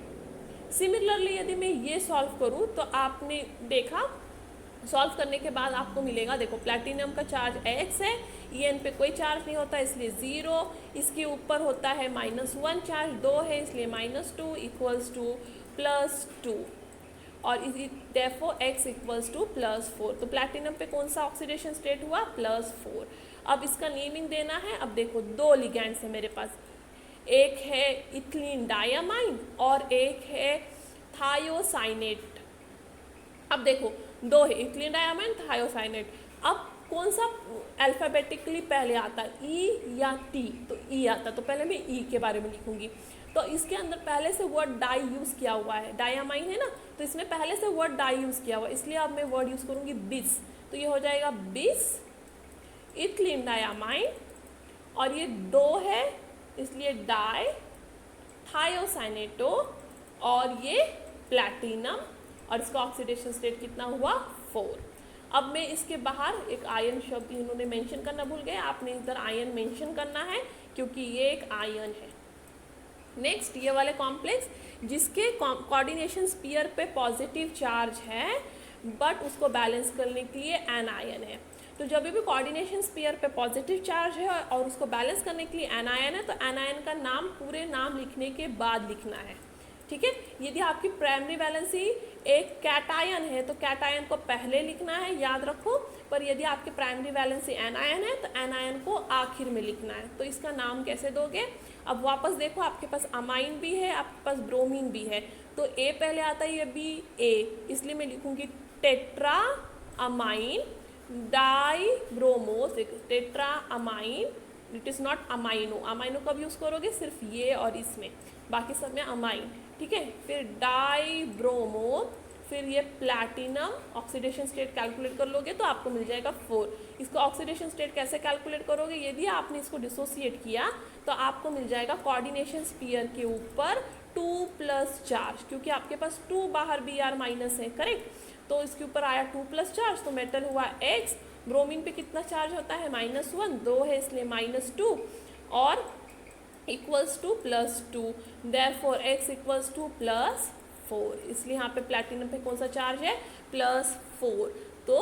सिमिलरली यदि मैं ये सॉल्व करूँ तो आपने देखा सॉल्व करने के बाद आपको मिलेगा, देखो प्लैटिनम का चार्ज x है, En पे कोई चार्ज नहीं होता इसलिए 0, इसके ऊपर होता है -1 चार्ज, 2 है इसलिए -2 इक्वल्स टू +2, और therefore x इक्वल्स टू +4। तो प्लैटिनम पे कौन सा ऑक्सीडेशन स्टेट हुआ? +4। अब इसका नेमिंग देना है। अब देखो 2 लिगैंड्स है मेरे पास, एक है इथिलीन डायमाइन और एक है थायोसाइनेट। अब देखो 2 है, इथिलीन डायमाइन, थायोसाइनेट। अब कौन सा अल्फ़ाबेटिकली पहले आता है, ई या टी? तो ई आता, तो पहले मैं ई के बारे में लिखूंगी। तो इसके अंदर पहले से वर्ड डाई यूज़ किया हुआ है, डायमाइन है ना, तो इसमें पहले से वर्ड डाई यूज़ किया हुआ है, इसलिए अब मैं वर्ड यूज़ करूँगी बिस। तो ये हो जाएगा बिस इथिलीन डायमाइन, और ये 2 है इसलिए डाई थायोसाइनेटो, और ये प्लैटिनम, और इसका ऑक्सीडेशन स्टेट कितना हुआ? 4। अब मैं इसके बाहर एक आयन शब्द इन्होंने मेंशन करना भूल गए, आपने इधर आयन मेंशन करना है क्योंकि ये एक आयन है। नेक्स्ट ये वाले कॉम्प्लेक्स जिसके कोऑर्डिनेशन स्फीयर पे पॉजिटिव चार्ज है बट उसको बैलेंस करने के लिए एनायन है। तो जब भी कोऑर्डिनेशन स्फीयर पे पॉजिटिव चार्ज है और उसको बैलेंस करने के लिए एनायन है, तो एनायन का नाम पूरे नाम लिखने के बाद लिखना है। ठीक है, यदि आपकी प्राइमरी वैलेंसी एक कैटायन है तो कैटायन को पहले लिखना है, याद रखो। पर यदि आपकी प्राइमरी वैलेंसी एनायन है तो एनायन को आखिर में लिखना है। तो इसका नाम कैसे दोगे? अब वापस देखो, आपके पास अमाइन भी है, आपके पास ब्रोमीन भी है, तो ए पहले आता है, ये बी ए, इसलिए मैं लिखूंगी tetra amine die bromo, tetra amine, it is not amino. Amino कब यूज़ करोगे? सिर्फ ये और इसमें, बाकी सब में अमाइन। ठीक है, फिर डाई ब्रोमो, फिर ये प्लैटिनम, ऑक्सीडेशन स्टेट कैलकुलेट कर लोगे तो आपको मिल जाएगा 4। इसको ऑक्सीडेशन स्टेट कैसे कैलकुलेट करोगे? यदि आपने इसको डिसोसिएट किया तो आपको मिल जाएगा कोऑर्डिनेशन स्फीयर के ऊपर 2+ चार्ज, क्योंकि आपके पास 2 बाहर Br- है, करेक्ट। तो इसके ऊपर आया 2+ चार्ज, तो मेटल हुआ X। ब्रोमीन पे कितना चार्ज होता है? -1, 2 है इसलिए -2, और equals to +2, therefore x equals to +4, इसलिए यहाँ पे प्लैटिनम पे कौन सा चार्ज है? +4। तो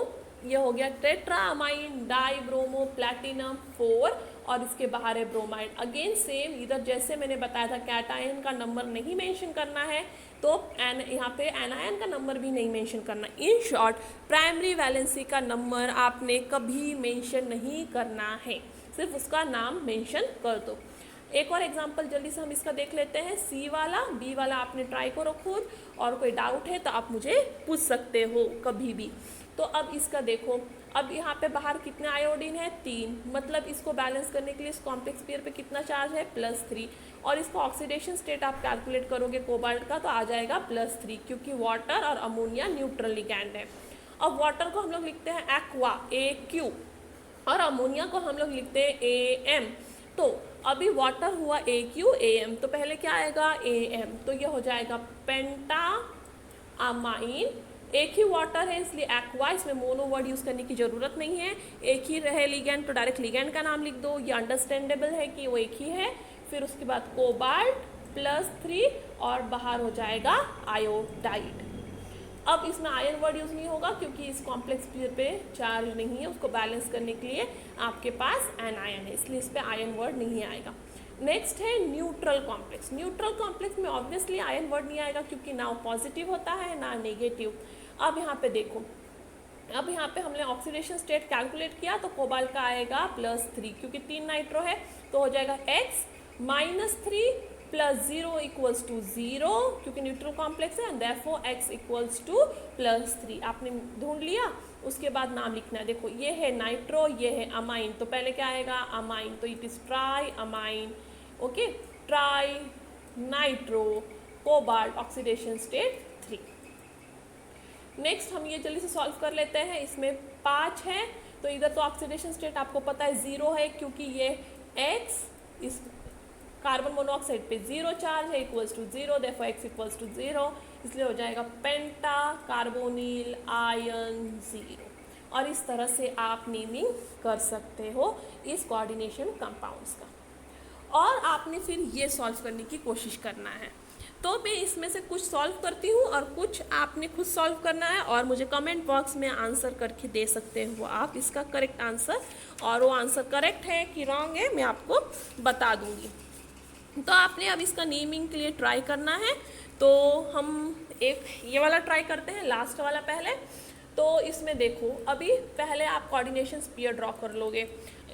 ये हो गया tetra amine die bromo platinum 4, और इसके बाहर है ब्रोमाइड। अगेन सेम, इधर जैसे मैंने बताया था कैटायन का नंबर नहीं मेंशन करना है, तो यहाँ पे एनायन का नंबर भी नहीं मेंशन करना। इन शॉर्ट प्राइमरी वैलेंसी का नंबर आपने कभी मेंशन नहीं करना है, सिर्फ उसका नाम मेंशन कर दो। एक और एग्जांपल जल्दी से हम इसका देख लेते हैं। सी वाला, बी वाला आपने ट्राई करो खुद, और कोई डाउट है तो आप मुझे पूछ सकते हो कभी भी। तो अब इसका देखो, अब यहाँ पे बाहर कितने आयोडीन है? 3, मतलब इसको बैलेंस करने के लिए इस कॉम्प्लेक्स पेयर पे कितना चार्ज है? +3, और इसको ऑक्सीडेशन स्टेट आप कैलकुलेट करोगे कोबाल्ट का तो आ जाएगा +3, क्योंकि वाटर और अमोनिया न्यूट्रल लिगैंड है। अब वाटर को हम लोग लिखते हैं एक्वा AQ, और अमोनिया को हम लोग लिखते हैं AM। तो अभी वाटर हुआ AQ तो पहले क्या आएगा? AM, तो ये हो जाएगा पेंटा अमाइन एक ही वाटर है इसलिए एक्वा, इसमें मोनो वर्ड यूज़ करने की ज़रूरत नहीं है। एक ही रहे लिगेंड तो डायरेक्ट लिगेंड का नाम लिख दो, ये अंडरस्टैंडेबल है कि वो एक ही है। फिर उसके बाद कोबाल्ट +3 और बाहर हो जाएगा आयोडाइड। अब इसमें आयन वर्ड यूज़ नहीं होगा क्योंकि इस कॉम्प्लेक्स पे चार्ज नहीं है, उसको बैलेंस करने के लिए आपके पास एनायन है, इसलिए इस पर आयन वर्ड नहीं आएगा। नेक्स्ट है न्यूट्रल कॉम्प्लेक्स। न्यूट्रल कॉम्प्लेक्स में ऑब्वियसली आयन वर्ड नहीं आएगा क्योंकि ना पॉजिटिव होता है ना नेगेटिव। अब यहाँ पे देखो, अब यहाँ पे हमने ऑक्सीडेशन स्टेट कैलकुलेट किया तो कोबाल्ट का आएगा +3 क्योंकि 3 नाइट्रो है तो हो जाएगा x -3 + 0 = 0 क्योंकि न्यूट्रल कॉम्प्लेक्स है, देयरफॉर x = +3। आपने ढूंढ लिया। उसके बाद नाम लिखना है। देखो ये है नाइट्रो, ये है अमाइन, तो पहले क्या आएगा अमाइन, तो it is try amine. Okay, tri nitro cobalt oxidation state 3। Next हम ये जल्दी से सॉल्व कर लेते हैं। इसमें 5 है तो इधर तो ऑक्सीडेशन स्टेट आपको पता है 0 है क्योंकि ये X इस कार्बन मोनोऑक्साइड पे 0 चार्ज है =0, देयरफॉर x = 0, इसलिए हो जाएगा पेंटा कार्बोनिल आयन 0। और इस तरह से आप नेमिंग कर सकते हो इस कोऑर्डिनेशन कंपाउंड्स का। और आपने फिर ये सॉल्व करने की कोशिश करना है। तो मैं इसमें से कुछ सॉल्व करती हूँ और कुछ आपने खुद सॉल्व करना है और मुझे कमेंट बॉक्स में आंसर करके दे सकते हो आप इसका करेक्ट आंसर, और वो आंसर करेक्ट है कि रॉन्ग है मैं आपको बता दूँगी। तो आपने अब इसका नेमिंग के लिए ट्राई करना है। तो हम एक ये वाला ट्राई करते हैं, लास्ट वाला पहले। तो इसमें देखो अभी पहले आप कोऑर्डिनेशन स्फीयर ड्रॉ कर लोगे।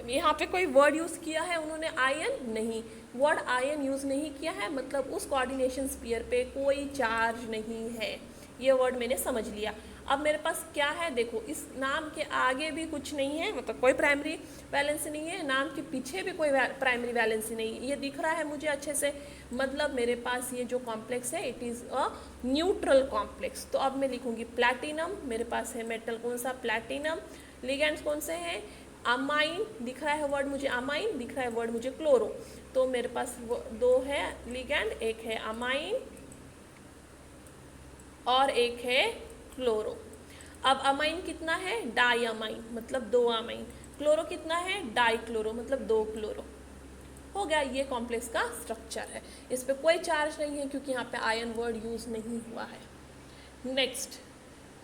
यहाँ पे कोई वर्ड यूज़ किया है उन्होंने आयन, नहीं, वर्ड आयन यूज़ नहीं किया है, मतलब उस कोऑर्डिनेशन स्फीयर पे कोई चार्ज नहीं है, ये वर्ड मैंने समझ लिया। अब मेरे पास क्या है, देखो इस नाम के आगे भी कुछ नहीं है, मतलब कोई प्राइमरी वैलेंसी नहीं है, नाम के पीछे भी कोई प्राइमरी वैलेंसी नहीं है, ये दिख रहा है मुझे अच्छे से, मतलब मेरे पास ये जो कॉम्प्लेक्स है it is a neutral complex. तो अब मैं लिखूंगी प्लैटिनम, मेरे पास है मेटल कौन सा, प्लैटिनम। लिगेंड्स कौन से हैं, अमाइन, दिख रहा है वर्ड मुझे अमाइन, दिख रहा है वर्ड मुझे क्लोरो। तो मेरे पास 2 है लिगेंड, एक है अमाइन और एक है क्लोरो। अब अमाइन कितना है, डाई अमाइन, मतलब 2 अमाइन। क्लोरो कितना है, डाई क्लोरो, मतलब 2 क्लोरो। हो गया, ये कॉम्प्लेक्स का स्ट्रक्चर है। इस पे कोई चार्ज नहीं है क्योंकि यहाँ पे आयन वर्ड यूज़ नहीं हुआ है। नेक्स्ट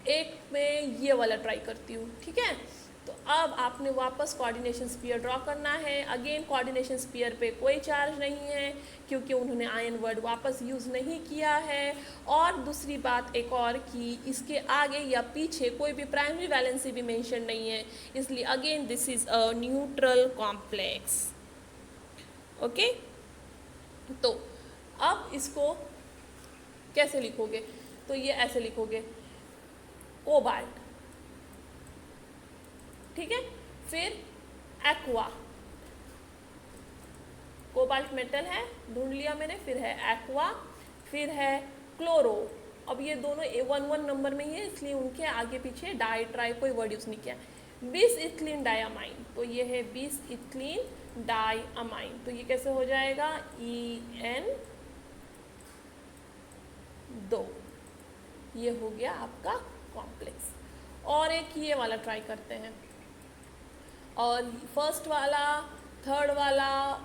एक मैं ये वाला ट्राई करती हूँ, ठीक है। तो अब आपने वापस कोऑर्डिनेशन स्फीयर ड्रॉ करना है। अगेन कोऑर्डिनेशन स्फीयर पे कोई चार्ज नहीं है क्योंकि उन्होंने आयन वर्ड वापस यूज़ नहीं किया है। और दूसरी बात एक और कि इसके आगे या पीछे कोई भी प्राइमरी वैलेंसी भी मेंशन नहीं है, इसलिए again this is a neutral complex. Okay, तो अब इसको कैसे लिखोगे, तो ये ऐसे लिखोगे कोबाल्ट, ठीक है। फिर एक्वा, कोबाल्ट मेटल है, ढूंढ लिया मैंने, फिर है एक्वा, फिर है क्लोरो। अब ये दोनों 1 नंबर में ही है इसलिए उनके आगे पीछे डाई ट्राई कोई वर्ड यूज़ नहीं किया। बिस इथिलीन डायमाइन, तो ये है बिस इथिलीन डायमाइन, तो ये कैसे हो जाएगा En2, ये हो गया आपका कॉम्प्लेक्स। और एक ये वाला ट्राई करते हैं, और फर्स्ट वाला, थर्ड वाला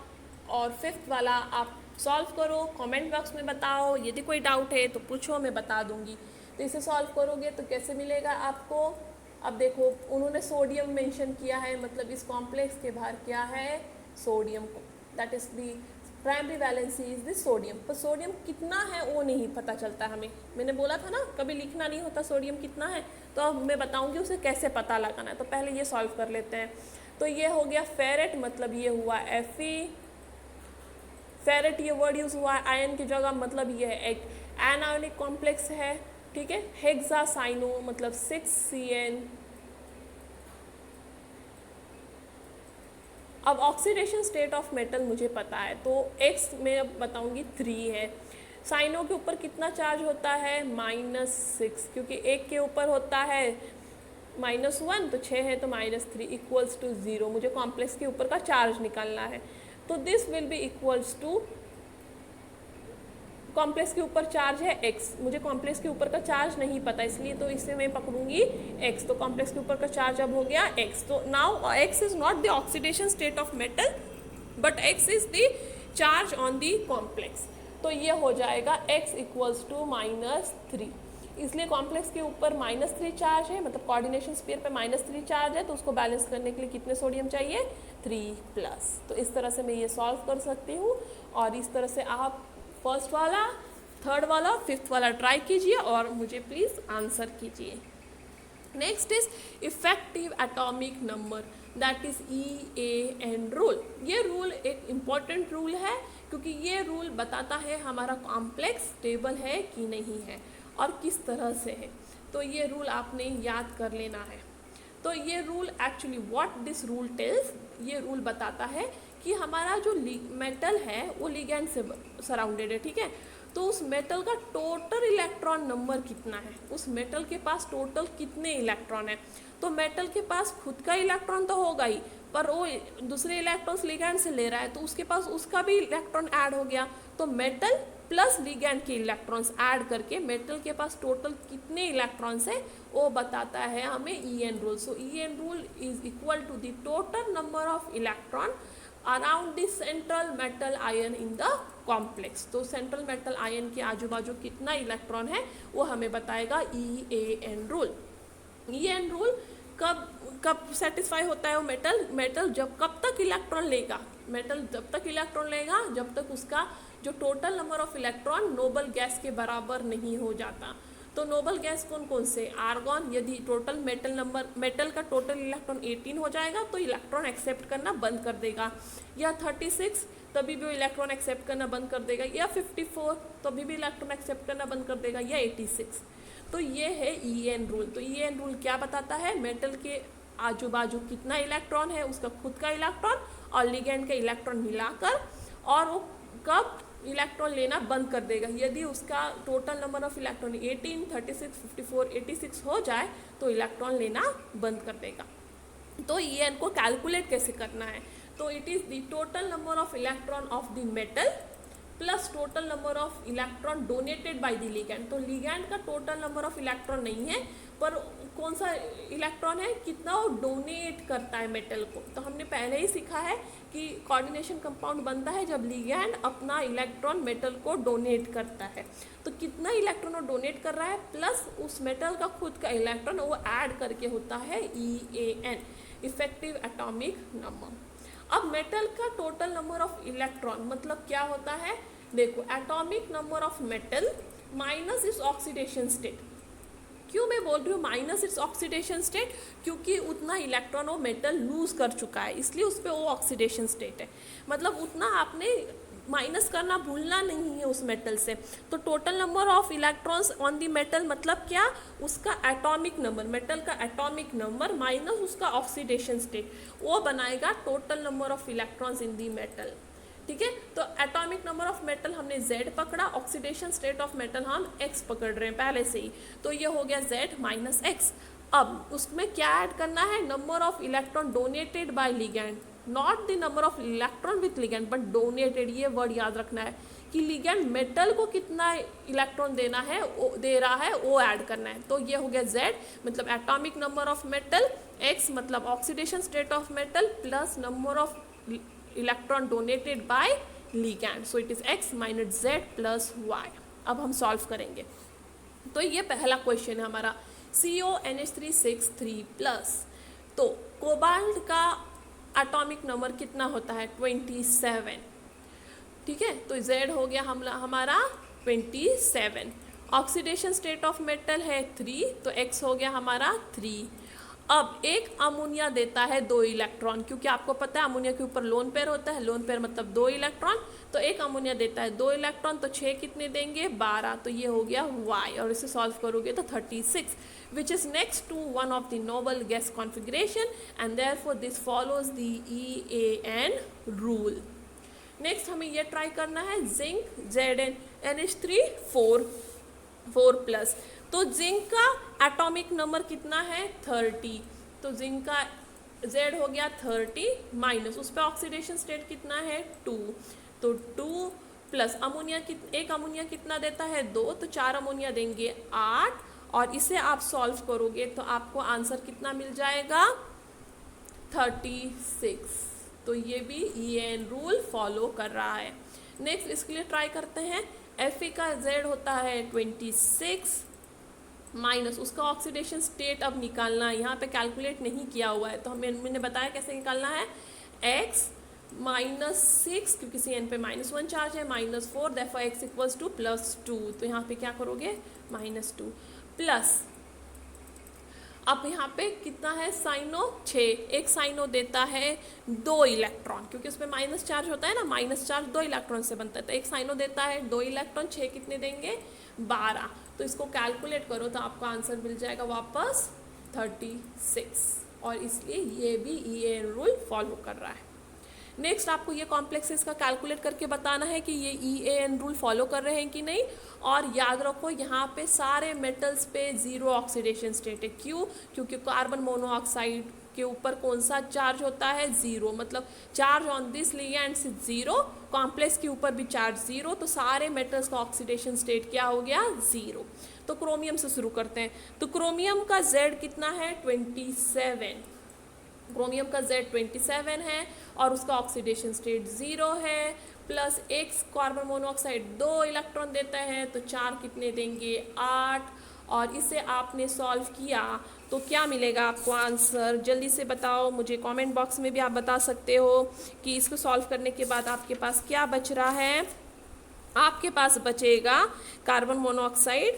और फिफ्थ वाला आप सॉल्व करो, कमेंट बॉक्स में बताओ, यदि कोई डाउट है तो पूछो, मैं बता दूंगी। तो इसे सॉल्व करोगे तो कैसे मिलेगा आपको, अब देखो उन्होंने सोडियम मेंशन किया है, मतलब इस कॉम्प्लेक्स के बाहर क्या है, sodium, that is the primary valency is the sodium. पर सोडियम कितना है वो नहीं पता चलता हमें, मैंने बोला था ना कभी लिखना नहीं होता सोडियम कितना है, तो अब मैं बताऊंगी उसे कैसे पता लगाना है। तो पहले ये सॉल्व कर लेते हैं। तो ये हो गया फेरेट, मतलब ये हुआ Fe, फेरेट ये वर्ड यूज़ हुआ है आयन की जगह, मतलब ये है एक एनायोनिक कॉम्प्लेक्स है, ठीक है। हेक्सासाइनो मतलब 6Cn। अब ऑक्सीडेशन स्टेट ऑफ मेटल मुझे पता है, तो X में अब बताऊंगी 3 है। साइनो के ऊपर कितना चार्ज होता है, -6, क्योंकि एक के ऊपर होता है -1 तो 6 है तो -3 = 0। मुझे कॉम्प्लेक्स के ऊपर का चार्ज निकालना है, तो this will be equals to complex के ऊपर चार्ज है x, मुझे कॉम्प्लेक्स के ऊपर का चार्ज नहीं पता, इसलिए तो इसे मैं पकड़ूंगी x, तो कॉम्प्लेक्स के ऊपर का चार्ज अब हो गया x। तो now x is not the oxidation state of metal but x is the charge on the complex. तो ये हो जाएगा x इक्वल्स टू -3, इसलिए कॉम्प्लेक्स के ऊपर -3 चार्ज है, मतलब कोऑर्डिनेशन स्फीयर पे -3 चार्ज है, तो उसको बैलेंस करने के लिए कितने सोडियम चाहिए, 3+। तो इस तरह से मैं ये सॉल्व कर सकती हूँ, और इस तरह से आप फर्स्ट वाला, थर्ड वाला, फिफ्थ वाला ट्राई कीजिए और मुझे प्लीज़ आंसर कीजिए। Next is effective atomic number, that is EAN rule. ये रूल एक इम्पॉर्टेंट रूल है, क्योंकि ये रूल बताता है हमारा कॉम्प्लेक्स स्टेबल है कि नहीं है और किस तरह से है। तो ये रूल आपने याद कर लेना है। तो ये rule actually what this rule tells, ये रूल बताता है कि हमारा जो मेटल है वो लिगैंड से सराउंडेड है, ठीक है। तो उस मेटल का टोटल इलेक्ट्रॉन नंबर कितना है, उस मेटल के पास टोटल कितने इलेक्ट्रॉन है। तो मेटल के पास खुद का इलेक्ट्रॉन तो होगा ही, पर वो दूसरे इलेक्ट्रॉन्स लिगैंड से ले रहा है, तो उसके पास उसका भी इलेक्ट्रॉन ऐड हो गया। तो मेटल प्लस लिगैंड के इलेक्ट्रॉन्स ऐड करके मेटल के पास टोटल कितने इलेक्ट्रॉन्स है वो बताता है हमें EN rule. So EN rule is equal to the total number of electron around the central metal ion in the complex. तो सेंट्रल मेटल आयन के आजू बाजू कितना इलेक्ट्रॉन है वो हमें बताएगा EAN रूल। EN रूल कब सेटिस्फाई होता है वो मेटल जब कब तक इलेक्ट्रॉन लेगा, मेटल जब तक इलेक्ट्रॉन लेगा जब तक उसका जो total number of electron noble gas के बराबर नहीं हो जाता। तो नोबल गैस कौन कौन से, आर्गॉन, यदि टोटल मेटल का टोटल इलेक्ट्रॉन 18 हो जाएगा तो इलेक्ट्रॉन एक्सेप्ट करना बंद कर देगा, या 36 तभी भी वो इलेक्ट्रॉन एक्सेप्ट करना बंद कर देगा, या 54 तभी भी इलेक्ट्रॉन एक्सेप्ट करना बंद कर देगा, या 86। तो ये है EN रूल। तो EN रूल क्या बताता है, मेटल के आजू बाजू कितना इलेक्ट्रॉन है, उसका खुद का इलेक्ट्रॉन और लिगैंड का इलेक्ट्रॉन मिलाकर, और वो कब इलेक्ट्रॉन लेना बंद कर देगा। यदि उसका टोटल नंबर ऑफ इलेक्ट्रॉन 18, 36, 54, 86 हो जाए तो इलेक्ट्रॉन लेना बंद कर देगा। तो EN को कैलकुलेट कैसे करना है, तो it is the total number of electron of the metal plus total number of electron donated by the ligand. तो लिगैंड का टोटल नंबर ऑफ इलेक्ट्रॉन नहीं है, पर कौन सा इलेक्ट्रॉन है, कितना वो डोनेट करता है मेटल को। तो हमने पहले ही सीखा है कि कोऑर्डिनेशन कंपाउंड बनता है जब लिगैंड अपना इलेक्ट्रॉन मेटल को डोनेट करता है। तो कितना इलेक्ट्रॉन वो डोनेट कर रहा है प्लस उस मेटल का खुद का इलेक्ट्रॉन वो ऐड करके होता है EAN, इफेक्टिव एटॉमिक नंबर। अब मेटल का टोटल नंबर ऑफ इलेक्ट्रॉन मतलब क्या होता है, देखो atomic number of metal minus its oxidation state. क्यों मैं बोल रही हूँ माइनस इट्स ऑक्सीडेशन स्टेट, क्योंकि उतना इलेक्ट्रॉन वो मेटल लूज कर चुका है, इसलिए उस पर वो ऑक्सीडेशन स्टेट है। मतलब उतना आपने माइनस करना भूलना नहीं है उस मेटल से। तो total number of electrons on the metal मतलब क्या, उसका एटॉमिक नंबर, मेटल का एटॉमिक नंबर माइनस उसका ऑक्सीडेशन स्टेट, वो बनाएगा total number of electrons in the metal. ठीक है, तो एटॉमिक नंबर ऑफ मेटल हमने Z पकड़ा, ऑक्सीडेशन स्टेट ऑफ मेटल हम X पकड़ रहे हैं पहले से ही, तो ये हो गया Z माइनस X। अब उसमें क्या ऐड करना है, number of electron donated bye ligand, not the number of electron with ligand but donated. ये वर्ड याद रखना है कि लिगैंड मेटल को कितना इलेक्ट्रॉन देना है, दे रहा है, वो ऐड करना है। तो ये हो गया Z मतलब atomic number of metal, X मतलब oxidation state of metal plus number of electron donated bye ligand. So it is X minus Z plus Y। अब हम सॉल्व करेंगे। तो ये पहला क्वेश्चन है हमारा, CONH3 प्लस। तो कोबाल्ट का एटॉमिक नंबर कितना होता है, 27। ठीक है, तो Z हो गया हमारा 27। ऑक्सीडेशन स्टेट ऑफ मेटल है 3, तो X हो गया हमारा 3। अब एक अमोनिया देता है 2 इलेक्ट्रॉन, क्योंकि आपको पता है अमोनिया के ऊपर लोन पेयर होता है, लोन पेयर मतलब 2 इलेक्ट्रॉन। तो एक अमोनिया देता है 2 इलेक्ट्रॉन, तो 6 कितने देंगे, 12। तो ये हो गया Y, और इसे सॉल्व करोगे तो 36, which is next to one of the noble gas configuration and therefore this follows the EAN rule. Next हमें ये ट्राई करना है, जिंक ZnNH3 4 प्लस। तो जिंक का एटॉमिक नंबर कितना है, 30। तो जिंक का Z हो गया 30 माइनस उस पर ऑक्सीडेशन स्टेट कितना है, 2। तो 2 प्लस अमोनिया एक अमोनिया कितना देता है 2, तो 4 अमोनिया देंगे 8, और इसे आप सॉल्व करोगे तो आपको आंसर कितना मिल जाएगा 36। तो ये भी EAN रूल फॉलो कर रहा है। नेक्स्ट इसके लिए ट्राई करते हैं। Fe का Z होता है 26 माइनस उसका ऑक्सीडेशन स्टेट अब निकालना है, यहाँ पे कैलकुलेट नहीं किया हुआ है तो मैंने बताया कैसे निकालना है। x -6 क्योंकि CN पे -1 चार्ज है -4 देयरफॉर x इक्वल्स टू +2, तो यहाँ पे क्या करोगे -2 प्लस अब यहाँ पे कितना है साइनो 6, एक साइनो देता है 2 इलेक्ट्रॉन क्योंकि उसमें माइनस चार्ज होता है ना, माइनस चार्ज 2 इलेक्ट्रॉन से बनता है, तो एक साइनो देता है 2 इलेक्ट्रॉन, 6 कितने देंगे 12, तो इसको कैलकुलेट करो तो आपको आंसर मिल जाएगा वापस 36, और इसलिए ये भी EAN रूल फॉलो कर रहा है। नेक्स्ट आपको ये कॉम्प्लेक्सेस का कैलकुलेट करके बताना है कि ये EAN रूल फॉलो कर रहे हैं कि नहीं, और याद रखो यहाँ पे सारे मेटल्स पे जीरो ऑक्सीडेशन स्टेट है। क्यों? क्योंकि कार्बन मोनोऑक्साइड के ऊपर कौन सा चार्ज होता है 0, मतलब charge on this ligands is 0, complex के ऊपर भी चार्ज 0, तो सारे मेटल्स का ऑक्सीडेशन स्टेट क्या हो गया 0। तो क्रोमियम से शुरू करते हैं। तो क्रोमियम का Z कितना है 27, क्रोमियम का Z 27 है और उसका ऑक्सीडेशन स्टेट 0 है, प्लस एक कार्बन मोनोऑक्साइड 2 इलेक्ट्रॉन देता है, तो 4 कितने देंगे 8, और इसे आपने सॉल्व किया तो क्या मिलेगा आपको आंसर, जल्दी से बताओ मुझे, कमेंट बॉक्स में भी आप बता सकते हो कि इसको सॉल्व करने के बाद आपके पास क्या बच रहा है। आपके पास बचेगा कार्बन मोनोऑक्साइड,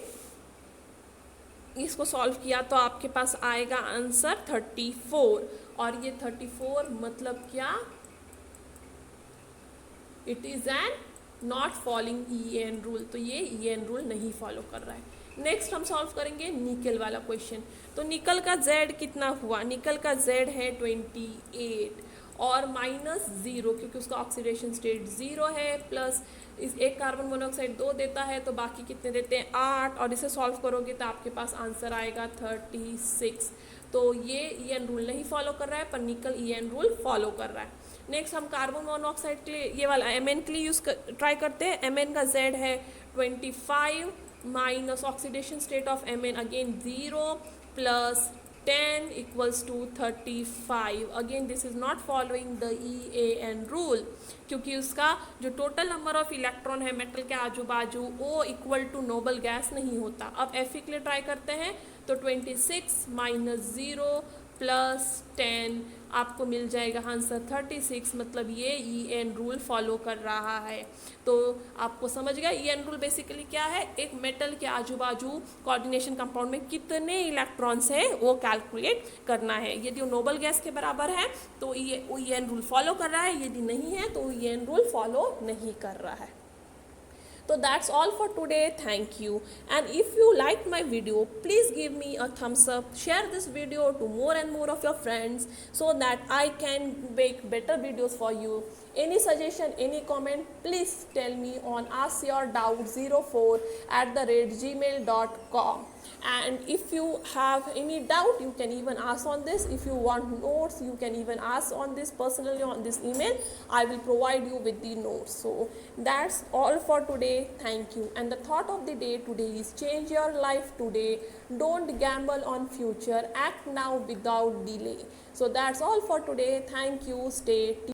इसको सॉल्व किया तो आपके पास आएगा आंसर 34, और ये 34 मतलब क्या, it is an not following EAN rule, तो ये EAN रूल नहीं फॉलो कर रहा है। नेक्स्ट हम सॉल्व करेंगे निकल वाला क्वेश्चन। तो निकल का Z कितना हुआ, निकल का Z है 28 और -0 क्योंकि उसका ऑक्सीडेशन स्टेट 0 है, प्लस इस एक कार्बन मोनोऑक्साइड 2 देता है, तो बाकी कितने देते हैं 8, और इसे सॉल्व करोगे तो आपके पास आंसर आएगा 36। तो ये EAN रूल नहीं फॉलो कर रहा है, पर निकल EAN रूल फॉलो कर रहा है। नेक्स्ट हम कार्बन मोनोऑक्साइड के लिए ये वाला Mn के लिए ट्राई करते हैं। Mn का Z है 25 minus oxidation state of Mn again 0 plus 10 equals to 35। Again this is not following the EAN rule, क्योंकि उसका जो टोटल नंबर ऑफ इलेक्ट्रॉन है मेटल के आजू बाजू वो इक्वल टू नोबल गैस नहीं होता। अब Fe के लिए ट्राई करते हैं, तो 26 माइनस 0 प्लस 10 आपको मिल जाएगा आंसर 36, मतलब ये EAN रूल फॉलो कर रहा है। तो आपको समझ गया EAN रूल बेसिकली क्या है, एक मेटल के आजू बाजू कोऑर्डिनेशन कंपाउंड में कितने इलेक्ट्रॉन्स है वो कैलकुलेट करना है। यदि वो नोबल गैस के बराबर है तो ये EAN रूल फॉलो कर रहा है, यदि नहीं है तो EAN रूल फॉलो नहीं कर रहा है। So that's all for today. Thank you. And if you liked my video, please give me a thumbs up. Share this video to more and more of your friends so that I can make better videos for you. Any suggestion, any comment, please tell me on askyourdoubt04@gmail.com. And if you have any doubt, you can even ask on this. If you want notes, you can even ask on this personally on this email. I will provide you with the notes. So that's all for today. Thank you. And the thought of the day today is change your life today. Don't gamble on future. Act now without delay. So that's all for today. Thank you. Stay tuned.